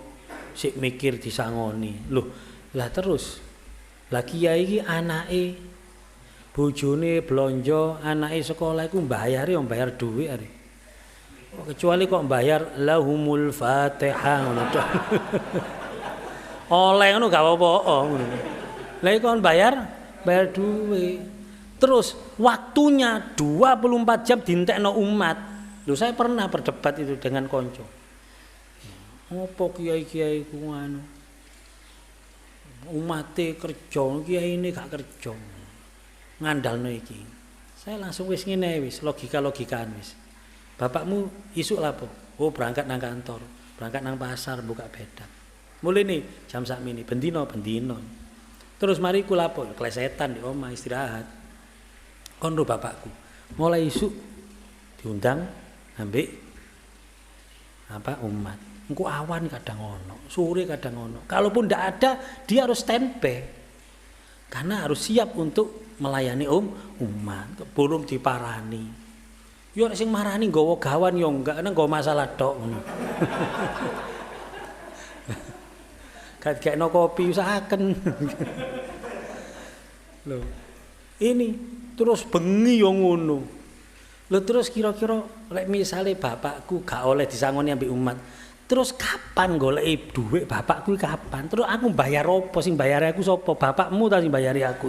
sik mikir disangoni. Loh, lah terus. Lah kiai iki anake bojone blonjo, anake sekolah iku mbayare yo bayar dhuwit are. Kecuali kok bayar lahumul Fatihah ngono tok. Oleh ngono gak apa-apa ngono. Lah kon bayar duit. Terus waktunya 24 jam dintekno umat. Loh saya pernah berdebat itu dengan konco. Apa kiai-kiai ku anu? Umate kerja, kiai ini gak kerja. Ngandalno iki. Saya langsung wis ngene wis logika-logikaan wis. Bapakmu isuk lapo? Oh berangkat nang kantor, berangkat nang pasar buka bedak. Mulai nih jam sakmene bendino. Terus mari ku lapo? Klesetan di omah istirahat. Kon ro bapakku. Mulai isuk diundang ambek umat. Engko awan kadang ono, sore kadang ono. Kalaupun ndak ada, dia harus standby. Karena harus siap untuk melayani umat, belum diparani. Yo nek sing marani nggawa gawan yo enggak, nang nggawa masalah tok ngono. Kakekno kopi usahaken. Lho. Ini terus bengi yo ngono. Lho terus kira-kira lek misale bapakku gak oleh disangoni ambek umat. Terus kapan goleki dhuwit bapakku kapan? Terus aku bayar apa sing bayari aku sapa? Bapakmu ta sing bayari aku.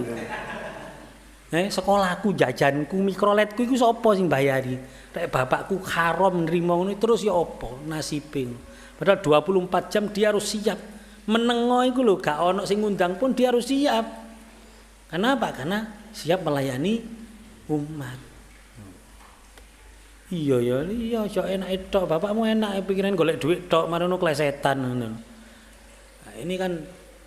Sekolahku, jajanku, mikroletku iku sapa sing bayari? Rek bapakku haram nrimo ngono terus ya apa nasibe. Padahal 24 jam dia harus siap. Menengo iku lho gak ono sing ngundang pun dia harus siap. Kenapa? Karena siap melayani umat. Iya cok enak tok, bapakmu enak pikiran golek duit tok marono klesetan ngono. Nah, ini kan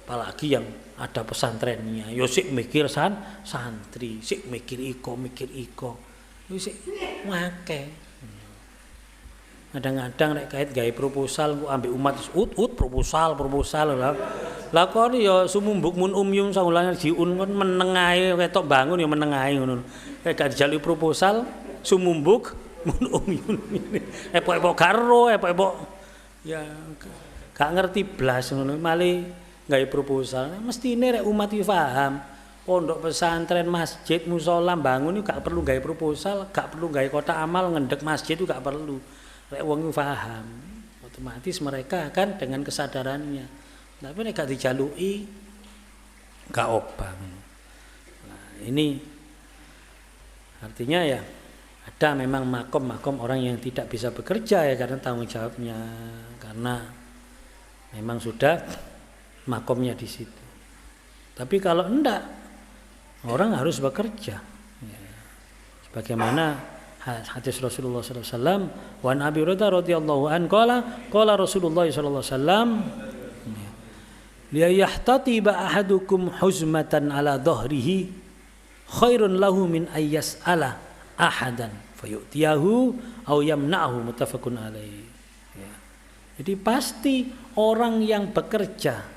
apalagi yang ada pesantrennya, yo sik mikir santri, sik mikir iko, yo sik ngake. Kadang-kadang nek kait gawe proposal ku ambek umat proposal lah. Lah kon yo sumumbuk mun umyum saulangan jiun kon meneng ae ketok bangun yo meneng ae ngono. Nek gak dijaluk proposal sumumbuk mun umyum ini. Epok-epok karo, epok-epok ya gak ngerti blas ngono male gawe proposal, mestine rek umat iki paham. Pondok pesantren, masjid, musala bangun itu gak perlu gawe proposal, gak perlu gawe kotak amal ngendek masjid itu gak perlu. Rek wong paham, otomatis mereka akan dengan kesadarannya. Tapi nek gak dijaluki gak obang. Nah, ini artinya ya ada memang makom-makom orang yang tidak bisa bekerja ya karena tanggung jawabnya, karena memang sudah makomnya di situ. Tapi kalau enggak, orang harus bekerja. Ya. Sebagaimana hadis Rasulullah SAW, wa an Abi Hurairah radhiyallahu an qala Rasulullah SAW, li yahtatiba ahadukum huzmatan ala dhahrihi khairun lahu min ayyas'ala ahadan fayu'tiyahu aw yamna'hu muttafaqun alaihi. Ya. Jadi pasti orang yang bekerja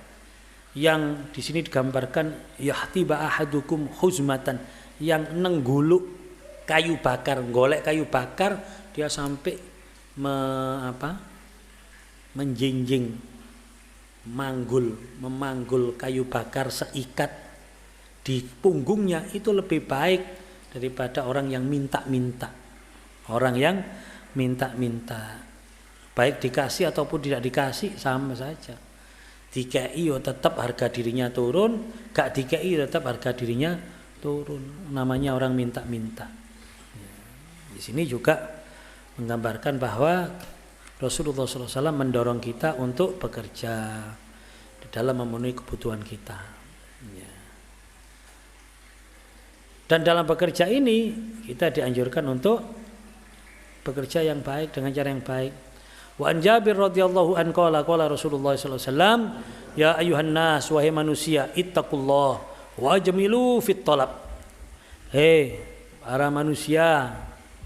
yang di sini digambarkan yahtiba ahadukum huzmatan yang nengguluk kayu bakar, golek kayu bakar dia sampai menjinjing memanggul kayu bakar seikat di punggungnya itu lebih baik daripada orang yang minta-minta. Orang yang minta-minta baik dikasih ataupun tidak dikasih sama saja. Dikei yo tetap harga dirinya turun, gak dikei tetap harga dirinya turun. Namanya orang minta-minta. Di sini juga menggambarkan bahwa Rasulullah SAW mendorong kita untuk bekerja di dalam memenuhi kebutuhan kita. Dan dalam bekerja ini kita dianjurkan untuk bekerja yang baik dengan cara yang baik. Wa an Jabir radhiyallahu an qala Rasulullah sallallahu alaihi wasallam ya ayuhan nas wahai manusia ittaqullah wa ajmilu fit talab. Hei para manusia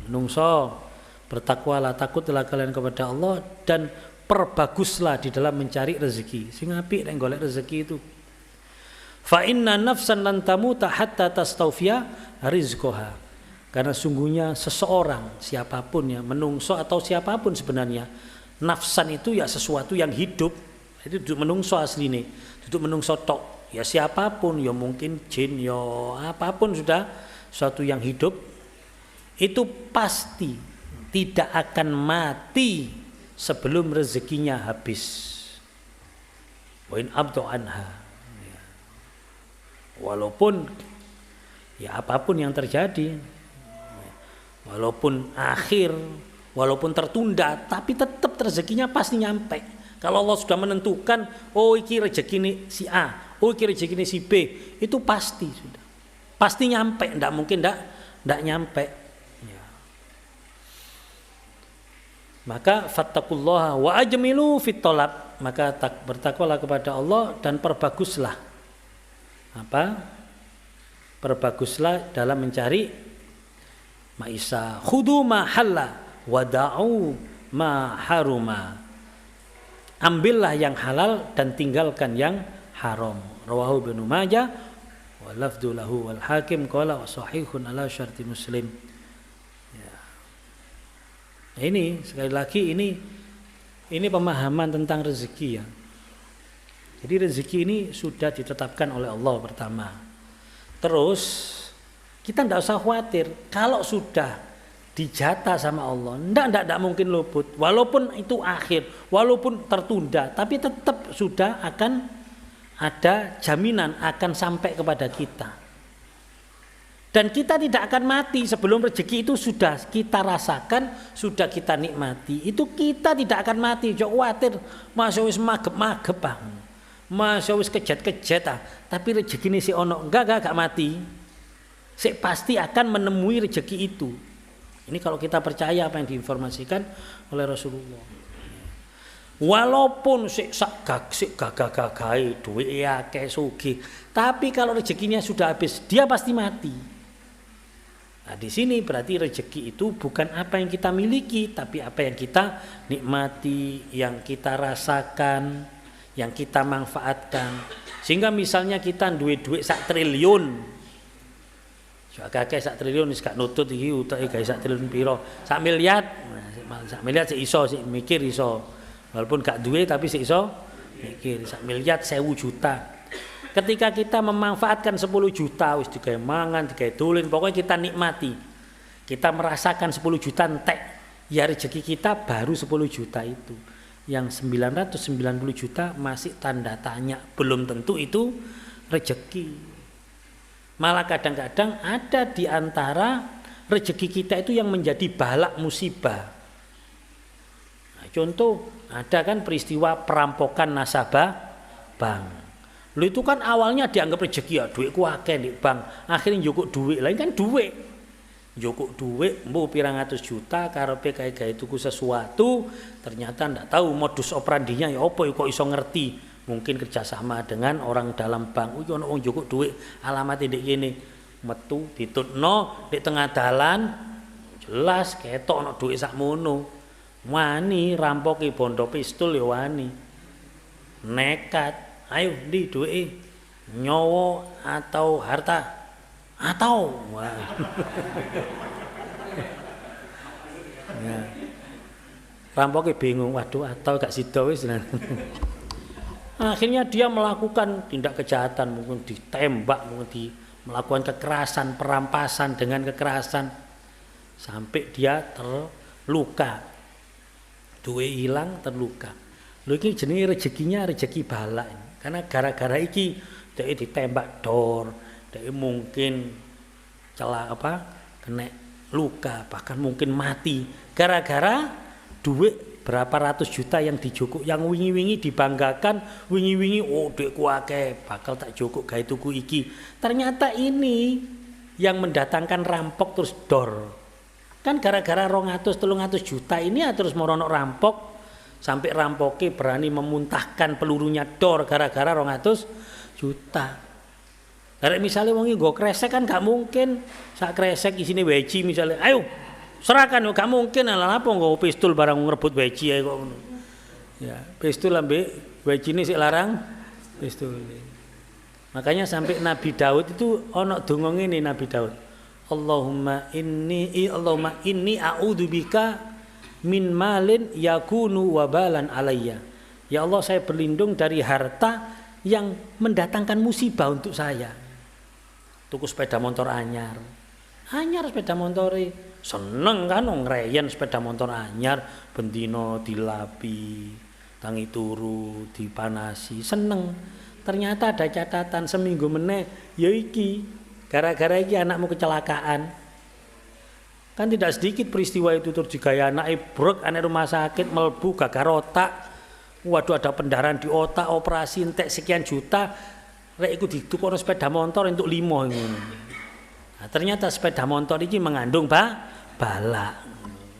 menungso bertakwalah, takutlah kalian kepada Allah dan perbaguslah di dalam mencari rezeki. Sing apik nek golek rezeki itu. Fa inna nafsan lan tamuta hatta tastawfiya rizqaha. Karena sungguhnya seseorang siapapun ya, menungso atau siapapun sebenarnya, nafsan itu ya sesuatu yang hidup. Itu duduk menungso asline, duduk menungso tok. Ya siapapun, ya mungkin jin, ya apapun sudah sesuatu yang hidup itu pasti tidak akan mati sebelum rezekinya habis. Wa in abdu anha. Walaupun ya apapun yang terjadi, walaupun akhir, walaupun tertunda, tapi tetap rezekinya pasti nyampe. Kalau Allah sudah menentukan, oh iki rezeki ini si A, oh iki rezeki ini si B, itu pasti sudah, pasti nyampe, ndak mungkin ndak nyampe. Ya. Maka fattaqullaha wa ajmilu fit talab, maka bertakwalah kepada Allah dan perbaguslah perbaguslah dalam mencari maisa. Khudu ma halla wada'u ma haruma. Ambillah yang halal dan tinggalkan yang haram. Rawahu Ibnu Majah wa lafdhu lahu wal Hakim qala wa sahihun ala syarti Muslim. Ya. Ini sekali lagi ini pemahaman tentang rezeki ya. Jadi rezeki ini sudah ditetapkan oleh Allah pertama. Terus kita tidak usah khawatir kalau sudah dijatah sama Allah, tidak mungkin luput. Walaupun itu akhir, walaupun tertunda, tapi tetap sudah akan ada jaminan akan sampai kepada kita. Dan kita tidak akan mati sebelum rezeki itu sudah kita rasakan, sudah kita nikmati. Itu kita tidak akan mati. Jangan khawatir, masya wis magep-magep ah. Masya wis kejat-kejat ah. Tapi rezeki ini si ono enggak mati. Si pasti akan menemui rezeki itu. Ini kalau kita percaya apa yang diinformasikan oleh Rasulullah. Walaupun si gagah-gagahi duit ya kayak sugih, tapi kalau rezekinya sudah habis, dia pasti mati. Nah, di sini berarti rezeki itu bukan apa yang kita miliki, tapi apa yang kita nikmati, yang kita rasakan, yang kita manfaatkan. Sehingga misalnya kita duit sak triliun, kakek sak triliun wis gak nutut iki utek gawe sak triliun piro, sak miliar, sak miliar sik iso, sik mikir iso. Walaupun gak duwe tapi sik iso mikir, sak miliar 1000 juta. Ketika kita memanfaatkan 10 juta, wis digawe mangan, digawe dolen, pokoknya kita nikmati. Kita merasakan 10 juta entek, ya rezeki kita baru 10 juta itu. Yang 990 juta masih tanda tanya, belum tentu itu rezeki. Malah kadang-kadang ada di antara rezeki kita itu yang menjadi balak musibah. Nah, contoh, ada kan peristiwa perampokan nasabah bank. Lu itu kan awalnya dianggap rezeki ya, duitku akeh di bank. Akhirnya njukuk duit, lain kan duit. Njukuk duit mbuh pirang atus juta karepe gawe tuku sesuatu, ternyata ndak tahu modus operandinya ya apa kok iso ngerti. Mungkin kerjasama dengan orang dalam bank. Ono wong njukuk duit alamat ndek kene. Metu ditutno di tengah dalan jelas ketok ono duit sakmono. Wani rampoki bondo pistol ya wani. Nekat. Ayo di duit nyawa atau harta atau wah. Ya. Rampoknya bingung, waduh atau gak sida wis. Akhirnya dia melakukan tindak kejahatan, mungkin ditembak, mungkin melakukan kekerasan, perampasan dengan kekerasan sampai dia terluka. Duit hilang, terluka. Lho iki jenenge rezekinya rezeki balak ini. Karena gara-gara iki dia ditembak dor, dia mungkin kena luka, bahkan mungkin mati gara-gara duit berapa ratus juta yang dijukuk, yang wingi-wingi dibanggakan, wingi-wingi oh duitku akeh bakal tak jukuk gawe tuku iki. Ternyata ini yang mendatangkan rampok terus dor. Kan gara-gara 200 300 juta ini terus merono rampok. Sampai rampoknya berani memuntahkan pelurunya dor gara-gara 200 juta. Karena misalnya wong nggo kresek kan gak mungkin sak kresek isine weci misalnya. Ayo serahkan gak mungkin lah apa nggo pistol barang ngerebut weci ae kok ngono. Ya, pistol ambek wecine sik larang pistol. Makanya sampai Nabi Daud itu ono donga ngene Nabi Daud. Allahumma inni a'udzubika min malin yakunu wabalan alayya. Ya Allah, saya berlindung dari harta yang mendatangkan musibah untuk saya. Tuku sepeda motor anyar sepeda motore seneng kan ngreyen sepeda motor anyar bendino dilapi tangi turu dipanasi seneng. Ternyata ada catatan seminggu meneh ya iki gara-gara iki anakmu kecelakaan. Kan tidak sedikit peristiwa itu terus digaya anak brek anak rumah sakit melbu gagal otak. Waduh ada pendarahan di otak, operasi entek sekian juta. Rek iku ditukokno sepeda motor untuk 5 ngono. Nah, ternyata sepeda motor iki mengandung balak.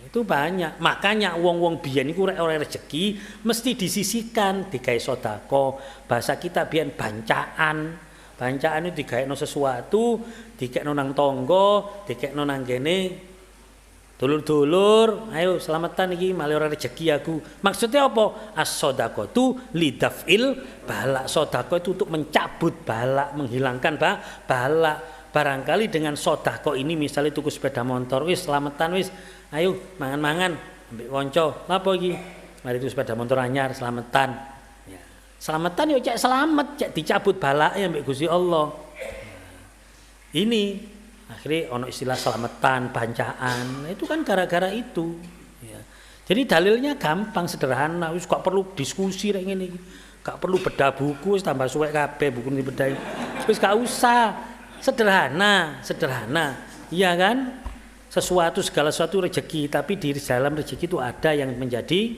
Itu banyak. Makanya wong-wong biyen iku rek ora rezeki mesti disisihkan, digawe sedekah. Bahasa kita biyen bancaan. Bancaan itu digawe sesuatu, dikekno nang tangga, dikekno nang kene. Dulur-dulur, ayo selamatan iki malah ora rezeki aku. Maksudnya apa? As-shadaqatu lidaf'il balak. Sedekah itu untuk mencabut balak, menghilangkan balak. Barangkali dengan sedekah ini misalnya tuku sepeda motor, wis selamatan wis. Ayo mangan-mangan ambek kanca. Lapo iki? Mari tuku sepeda motor anyar selamatan. Ya. Selamatan yo cek selamat, cek dicabut balake ambek Gusti Allah. Ini akhirnya ono istilah selamatan, bancaan, itu kan gara-gara itu. Ya. Jadi dalilnya gampang, sederhana, wis gak perlu diskusi kayak gini, gak perlu bedah buku, tambah suwek kabeh buku ini bedah, wis gak usah. Sederhana. Iya kan? Segala sesuatu rezeki, tapi di dalam rezeki itu ada yang menjadi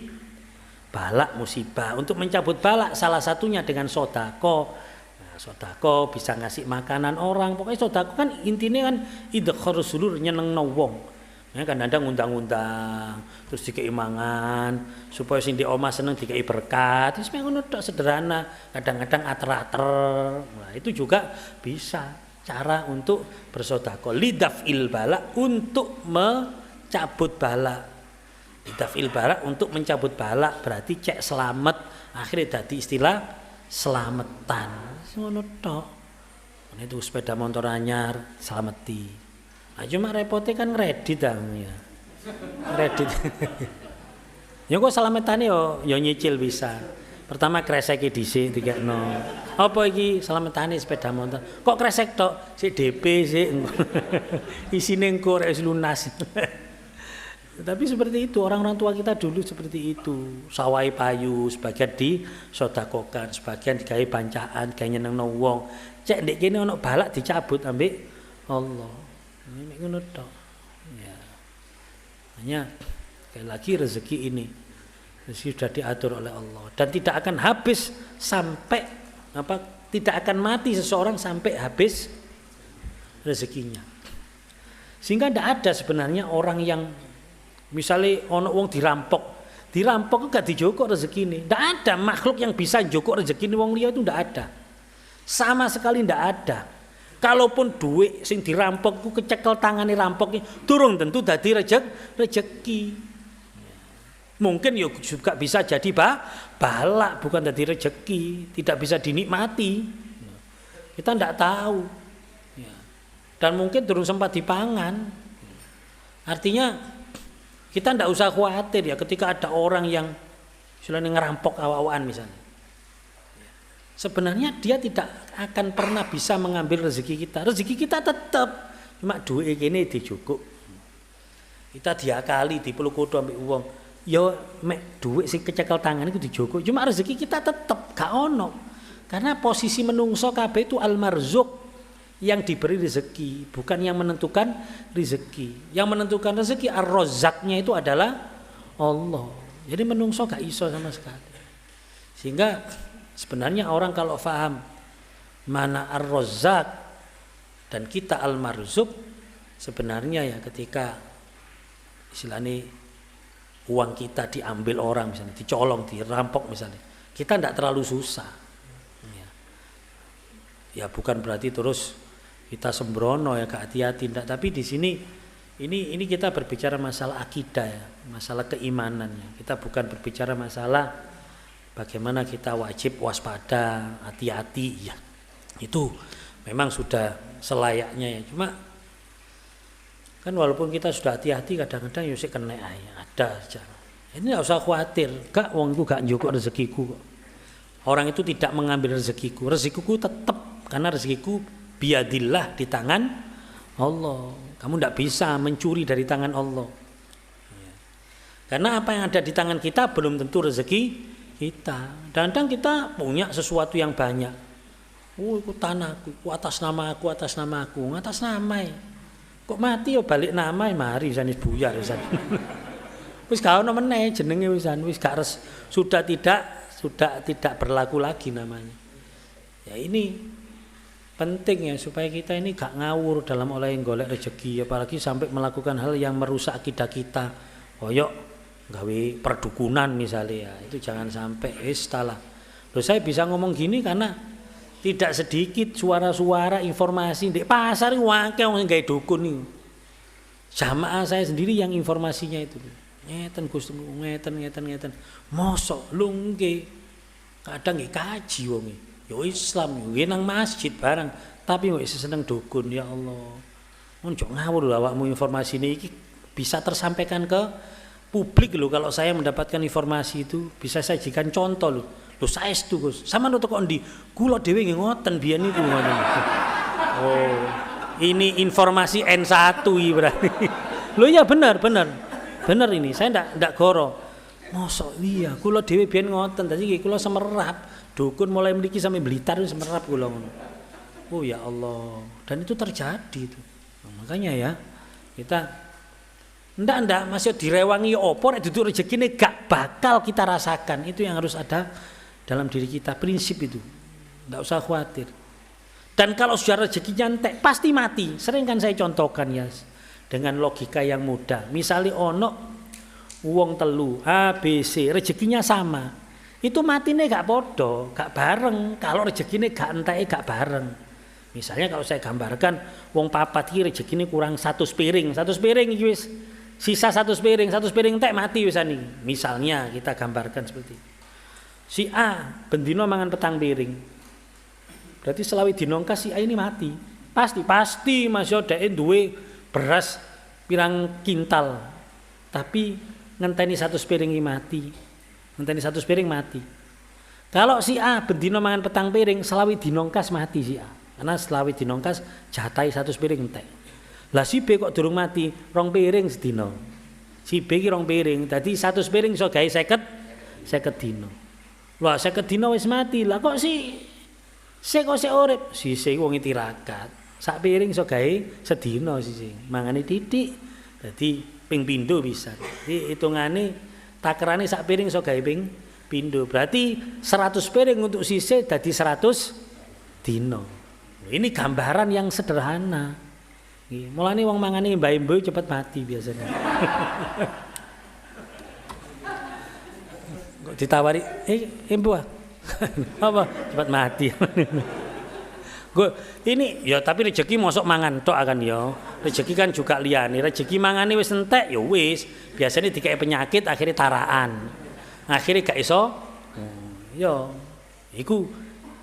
balak musibah. Untuk mencabut balak salah satunya dengan sodako. Nah, sodako bisa ngasih makanan orang. Pokoknya sodako kan intinya kan idkhar sulur nyenengno wong. Ya kan ada ngundang-undang, terus dikei mangan supaya sing di omah seneng dikei berkat. Wis ngono tok sederhana. Kadang-kadang ater-ater. Nah, itu juga bisa cara untuk bersodako. Lidaf'il bala untuk mencabut bala. Lidaf'il bala untuk mencabut bala berarti cek selamat. Akhirnya tadi istilah selamatan. Ngono tok. Itu sepeda motor anyar selamati. Nah, cuma repotnya kan kredit ya. Kredit. Ya kok selamatane yo nyicil bisa. Pertama kreseke dhisik dikekno. Apa iki selamatane sepeda motor? Kok kresek tok? Sik DP sik. Isine engko rek lunas. Tapi seperti itu orang-orang tua kita dulu seperti itu. Sawai payu sebagian disedekahkan, sebagian digawe bancaan, gawe nyenengno wong. Cek ndek kene ana balak dicabut ambek Allah. Ini ngono tok. Ya. Hanya sekali lagi rezeki ini sudah diatur oleh Allah dan tidak akan habis sampai tidak akan mati seseorang sampai habis rezekinya. Sehingga tidak ada sebenarnya orang yang misalnya ono wong dirampok gak dijokok rezeki ini. Tidak ada makhluk yang bisa jokok rezeki ini wong liya itu tidak ada. Sama sekali tidak ada. Kalaupun duit sing dirampok ku kecekel tangane rampok durung tentu dadi rezeki. Mungkin ya juga bisa jadi balak bukan dadi rezeki, tidak bisa dinikmati. Kita ndak tahu. Dan mungkin durung sempat dipangan. Artinya kita ndak usah khawatir ya ketika ada orang yang istilahnya ngerampok awak-awakan misalnya. Sebenarnya dia tidak akan pernah bisa mengambil rezeki kita. Rezeki kita tetap cuma duit kene dijukuk. Kita diakali dipeluk-peluk ambek wong. Ya mek duit sing kecekel tangan iku dijukuk. Cuma rezeki kita tetap gak ono. Karena posisi menungso kabeh itu al-marzuq yang diberi rezeki, bukan yang menentukan rezeki. Yang menentukan rezeki ar-razzaqnya itu adalah Allah. Jadi menungso gak iso sama sekali. Sehingga sebenarnya orang kalau faham mana ar-razzaq dan kita al-marzuq sebenarnya ya ketika istilahnya uang kita diambil orang misalnya, dicolong, dirampok misalnya, kita tidak terlalu susah. Ya bukan berarti terus kita sembrono ya hati-hati tidak, tapi di sini ini kita berbicara masalah akidah ya, masalah keimanan ya. Kita bukan berbicara masalah bagaimana kita wajib waspada, hati-hati ya. Itu memang sudah selayaknya ya. Cuma kan walaupun kita sudah hati-hati kadang-kadang ya sik kena ya, ada aja. Ini enggak usah khawatir, gak wong iku gak njukuk rezekiku kok. Orang itu tidak mengambil rezekiku. Rezekiku tetap karena rezekiku biadillah di tangan Allah. Kamu tidak bisa mencuri dari tangan Allah. Karena apa yang ada di tangan kita belum tentu rezeki kita. Kadang kita punya sesuatu yang banyak. Oh, itu tanahku, itu atas nama aku, atas nama aku, atas nama. Kok mati ya balik nama mari wisan buyar wisan. Wis gak ono meneh jenenge wisan, wis gak sudah tidak berlaku lagi namanya. Ya ini penting ya supaya kita ini gak ngawur dalam oleh golek rezeki, apalagi sampai melakukan hal yang merusak akidah kita. Koyok gawe perdukunan misalnya ya, itu jangan sampai salah. Loh saya bisa ngomong gini karena tidak sedikit suara-suara informasi di pasar wakil yang gawe dukun nih. Jamaah saya sendiri yang informasinya itu. Ngeten Gus, ngeten. Mosok lungke kadang nggih kaji wonge. Yo Islam yo nang masjid barang, tapi kok seneng dukun ya Allah. Ojo ngawur lho awakmu informasine iki bisa tersampaikan ke publik lho. Kalau saya mendapatkan informasi itu bisa saya jadikan contoh lho. Lho saestu Gus. Sampeyan kok ndi? Kula dhewe nggih ngoten biyen niku ngoten. Oh, ini informasi N1 iki berarti. Lho ya benar. Benar ini, saya ndak goro. Mosok iya, kula dhewe biyen ngoten. Dadi nggih kula semerap. Dukun mulai mriki sampai Blitar wis semerap kula ngono. Oh ya Allah, dan itu terjadi itu. Nah, makanya ya kita ndak masih direwangi opor duduk rezekine gak bakal kita rasakan. Itu yang harus ada dalam diri kita, prinsip itu. Ndak usah khawatir. Dan kalau sudah rezekinya entek pasti mati. Sering kan saya contohkan ya dengan logika yang mudah. Misalnya ono wong telu A B C rezekinya sama. Itu matine gak podo, gak bareng. Kalau rezekine gak enteke gak bareng. Misalnya kalau saya gambarkan wong papat iki rezekine kurang 1 piring iki wis sisa 1 piring entek mati wisani. Misalnya kita gambarkan seperti itu. Si A bendino mangan petang piring. Berarti selawi dinongkas si A ini mati. Pasti Mas yo dhek duwe beras pirang kintal. Tapi ngenteni 1 piring iki mati. Ngenteni 1 piring mati. Kalau si A bendino mangan petang piring selawi dinongkas mati si A. Karena selawi dinongkas jatai 1 piring entek. Lah si B kok durung mati, 2 piring sedina. Si B ki 2 piring, dadi 1 piring iso gawe 50 dina. Lah 50 dina wis mati. Lah kok si kok sik urip? Si wong tirakat. Sak piring iso gawe sedina si. Mangane titik. Dadi ping pindho bisa. Jadi hitungane takerane sak piring iso gawe ping pindho. Berarti 100 piring untuk si dadi 100 dina. Ini gambaran yang sederhana. Mulane wong mangane mbah-mbah cepet mati biasanya. Kok ditawari, mbah. Apa? Cepet mati. Ini ya tapi rezeki mosok mangan tok akan ya. Rezeki kan juga liyane. Rezeki mangane wis entek ya wis. Biasanya dikek penyakit akhirnya taraan. Akhirnya gak iso. Ya iku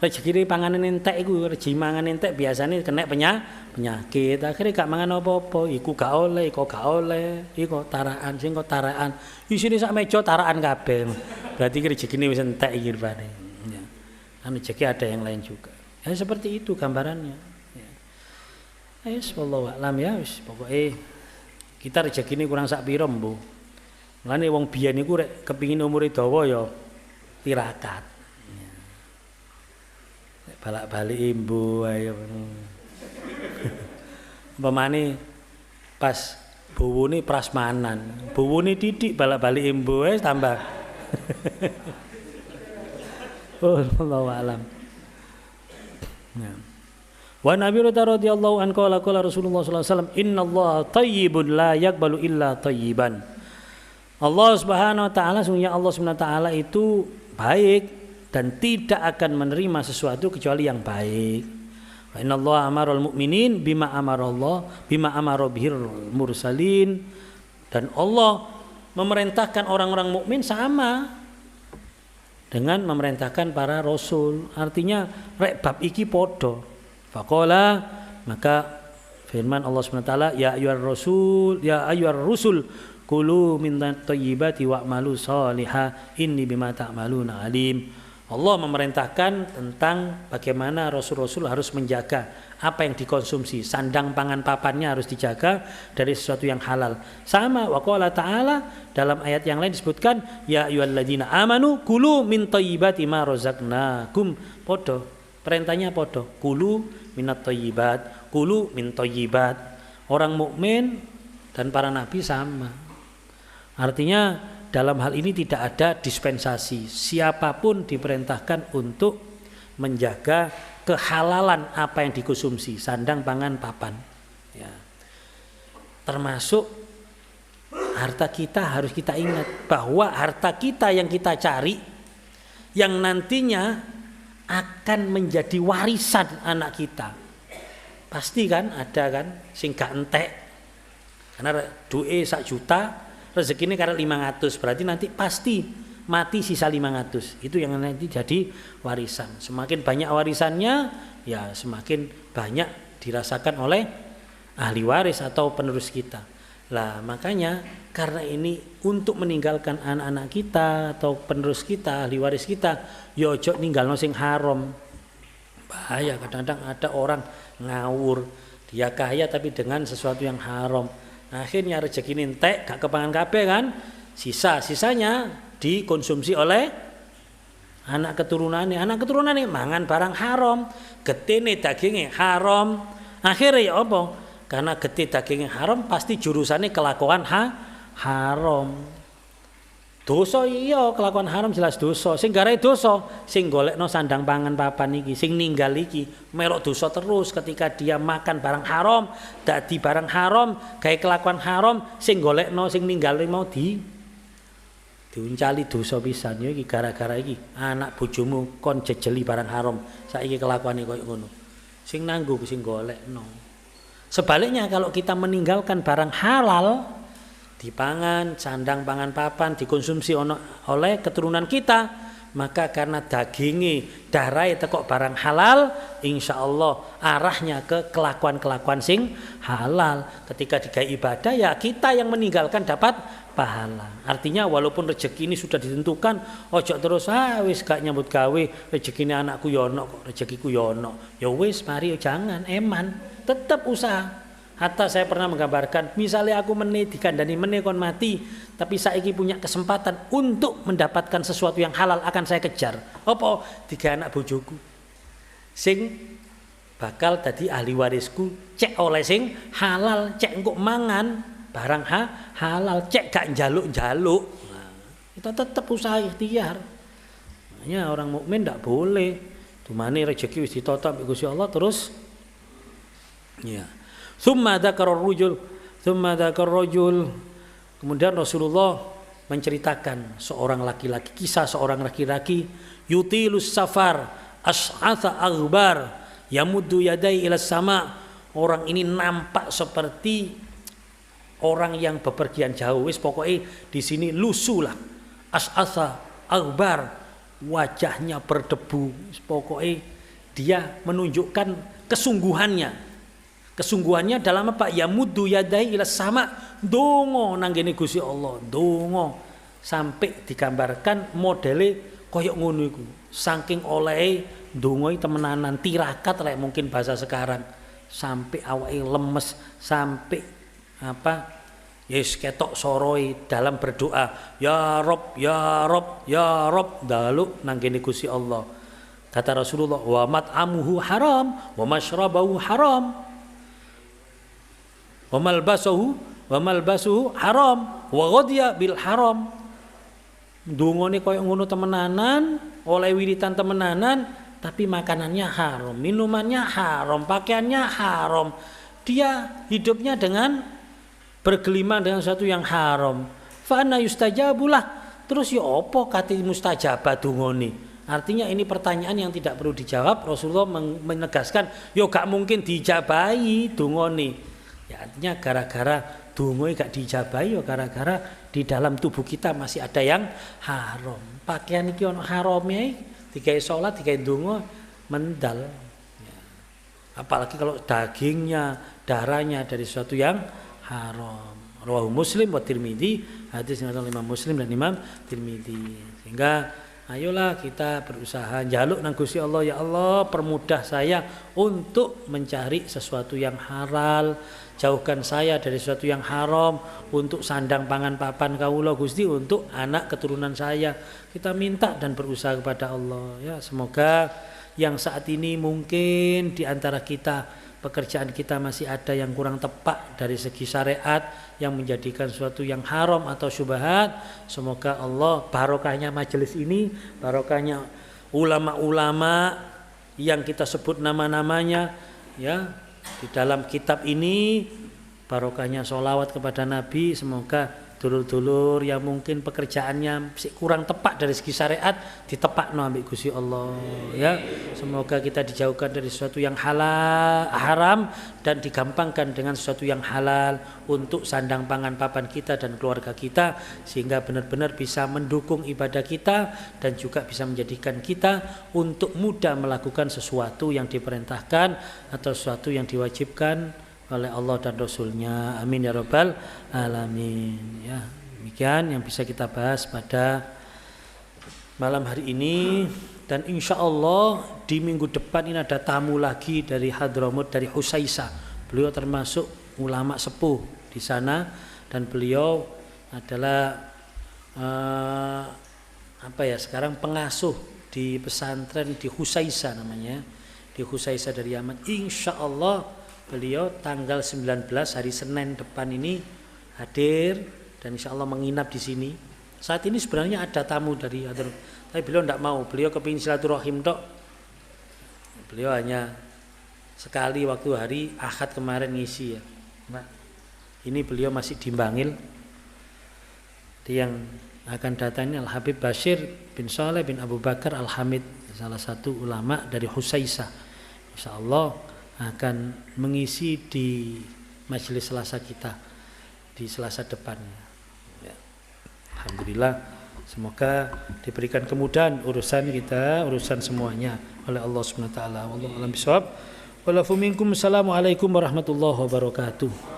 rezeki panganan entek iku, rezeki mangan entek biasanya kena penyakit. Akhirnya gak mangan apa-apa, iku gak oleh, iku taraan, sing kok taraan. Isine sak meja taraan kabeh. Berarti rezekine wis entek iki rupane. Ya. Kan rezeki ada yang lain juga. Ya seperti itu gambarannya. Ya. Wis wallahu a'lam ya, wis pokoke kita rezekine kurang sak pira mbuh. Mulane wong biyen iku rek kepingin umure dawa ya tirakat. Balak-balik imbu ayo. Pemane pas buwune prasmanan, buwune titik balak-balik imbu wis tambah. Wallahu a'lam. Wa Nabi radhiyallahu anhu qala Rasulullah sallallahu alaihi wasallam innallaha thayyibun la yaqbalu illa thayyiban. Allah Subhanahu wa taala sungguhnya Allah Subhanahu wa taala itu baik dan tidak akan menerima sesuatu kecuali yang baik. Wa innallaha amaral mu'minin bima amara bihir mursalin, dan Allah memerintahkan orang-orang mukmin sama dengan memerintahkan para rasul. Artinya rek bab iki padha. Faqala, maka firman Allah Subhanahu wa taala ya ayyuhar rusul kulu min thayyibati wa'malu shalihan inni bima ta'maluna alim. Allah memerintahkan tentang bagaimana rasul-rasul harus menjaga apa yang dikonsumsi, sandang pangan papannya harus dijaga dari sesuatu yang halal. Sama waqala ta'ala dalam ayat yang lain disebutkan ya ayyuhalladzina amanu kulu min thayyibati ma razaqnakum. Podo, perintahnya podo. Kulu minat thayyibat, kulu min thayyibat. Orang mukmin dan para nabi sama. Artinya dalam hal ini tidak ada dispensasi. Siapapun diperintahkan untuk menjaga kehalalan apa yang dikonsumsi, sandang, pangan, papan. Ya. Termasuk harta kita harus kita ingat bahwa harta kita yang kita cari, yang nantinya akan menjadi warisan anak kita. Pasti kan ada kan sing gak entek. Karena duwe 1 juta rezeki ini karena 500, berarti nanti pasti mati sisa 500. Itu yang nanti jadi warisan. Semakin banyak warisannya, ya semakin banyak dirasakan oleh ahli waris atau penerus kita. Lah makanya karena ini untuk meninggalkan anak-anak kita atau penerus kita, ahli waris kita, ya ojo ninggalno sing haram. Bahaya, kadang-kadang ada orang ngawur, dia kaya tapi dengan sesuatu yang haram. Akhirnya rezeki entek gak kepangan kabeh kan, sisanya dikonsumsi oleh anak keturunane mangan barang haram, getene daginge haram. Akhirnya ya apa? Karena getih dagingnya haram pasti jurusannya kelakuan haram. Dosa iya kelakuan haram jelas dosa. Sing garai dosa, sing golekno sandang pangan papan iki, sing ninggal iki melok dosa terus ketika dia makan barang haram, dadi barang haram, gawe kelakuan haram, sing golekno sing ninggal mau diuncali dosa pisan ya iki gara-gara iki anak bojomu kon jejeli barang haram. Saiki kelakuane koyo ngono. Sing nanggung sing golekno. Sebaliknya kalau kita meninggalkan barang halal dipangan, sandang pangan papan dikonsumsi oleh keturunan kita, maka karena dagingi darai tekok barang halal, insya Allah arahnya ke kelakuan-kelakuan sing halal. Ketika digawe ibadah ya kita yang meninggalkan dapat pahala. Artinya walaupun rezeki ini sudah ditentukan, ojo terus wis gak nyambut gawe, rezekine anakku ya ono kok, rezekiku ya ono. Ya wis mari jangan eman, tetap usaha. Hatta saya pernah menggambarkan, misalnya aku dikandani kon mati, tapi saiki punya kesempatan untuk mendapatkan sesuatu yang halal akan saya kejar. Apa? 3 anak bojoku. Sing bakal tadi ahli warisku, cek oleh sing halal, cek engko mangan barang halal, cek gak njaluk-njaluk. Nah, kita tetap usaha ikhtiar. Makanya orang mukmin ndak boleh dumane rezeki wis ditata mbek Gusti Allah terus ya. Tsumma dzakara rajul. Kemudian Rasulullah menceritakan seorang laki-laki, kisah seorang laki-laki yutilus safar as'atha aghbar yamuddu yadai ila sama. Orang ini nampak seperti orang yang bepergian jauh. Wis pokoknya di sini lusuh lah. As'atha aghbar, wajahnya berdebu. Pokoknya dia menunjukkan kesungguhannya dalam apa? Ya muddu yadai ila sama, dongo nanggene Gusti Allah, dongo sampai digambarkan modele koyok ngono iku. Saking oleh dongoi temenanan tirakat lek mungkin bahasa sekarang, sampai awake lemes, sampai apa? Yes ketok soroi dalam berdoa, ya Rob, ya Rob, ya Rob, dalu nanggene Gusti Allah. Kata Rasulullah, wa mat'amuhu haram, wa mashrabahu haram. Wa malbasuhu haram wa ghadiya bil haram. Dungone koyo ngono temenanan, oleh wiritan temenanan, tapi makanannya haram, minumannya haram, pakaiannya haram. Dia hidupnya dengan bergelimang dengan sesuatu yang haram. Fa anna yustajabulah. Terus ya apa kate mustajabah dungone? Artinya ini pertanyaan yang tidak perlu dijawab. Rasulullah menegaskan, yo gak mungkin dijabahi dungone. Ya artinya gara-gara donga gak dijabahi ya gara-gara di dalam tubuh kita masih ada yang haram. Pakaian iki ono harame, digawe salat, digawe donga mendal. Ya. Apalagi kalau dagingnya, darahnya dari sesuatu yang haram. Rawahu Muslim wa Tirmidzi, hadis riwayat Imam Muslim dan Imam Tirmidzi. Sehingga ayolah kita berusaha njaluk nang Gusti Allah, ya Allah permudah saya untuk mencari sesuatu yang halal. Jauhkan saya dari sesuatu yang haram, untuk sandang pangan papan kawula Gusti, untuk anak keturunan saya. Kita minta dan berusaha kepada Allah ya. Semoga yang saat ini mungkin di antara kita pekerjaan kita masih ada yang kurang tepat dari segi syariat yang menjadikan sesuatu yang haram atau syubhat. Semoga Allah barokahnya majelis ini, barokahnya ulama-ulama yang kita sebut nama-namanya ya di dalam kitab ini, barokahnya sholawat kepada Nabi. Semoga dulur-dulur yang mungkin pekerjaannya kurang tepat dari segi syariat ditepakno ambek Gusti Allah ya. Semoga kita dijauhkan dari sesuatu yang haram dan digampangkan dengan sesuatu yang halal untuk sandang pangan papan kita dan keluarga kita, sehingga benar-benar bisa mendukung ibadah kita dan juga bisa menjadikan kita untuk mudah melakukan sesuatu yang diperintahkan atau sesuatu yang diwajibkan oleh Allah dan Rasulnya. Amin ya rabbal alamin ya. Demikian yang bisa kita bahas pada malam hari ini, dan insya Allah di minggu depan ini ada tamu lagi dari Hadramut, dari Husaisa. Beliau termasuk ulama sepuh di sana dan beliau adalah sekarang pengasuh di pesantren di Husaisa namanya, di Husaisa dari Yaman. Insya Allah beliau tanggal 19 hari Senin depan ini hadir dan insya Allah menginap di sini. Saat ini sebenarnya ada tamu dari Hadramaut, tapi beliau tidak mau. Beliau kepingin silaturahim tok. Beliau hanya sekali waktu hari Ahad kemarin ngisi ya. Nah, ini beliau masih di Bangil. Yang akan datang ini Al Habib Bashir bin Saleh bin Abu Bakar Al Hamid, salah satu ulama dari Husaisa. Insya Allah akan mengisi di majelis Selasa kita di Selasa depannya. Ya. Alhamdulillah, semoga diberikan kemudahan urusan kita, urusan semuanya oleh Allah Subhanahu wa taala. Wallahu a'lam bishawab. Assalamualaikum warahmatullahi wabarakatuh.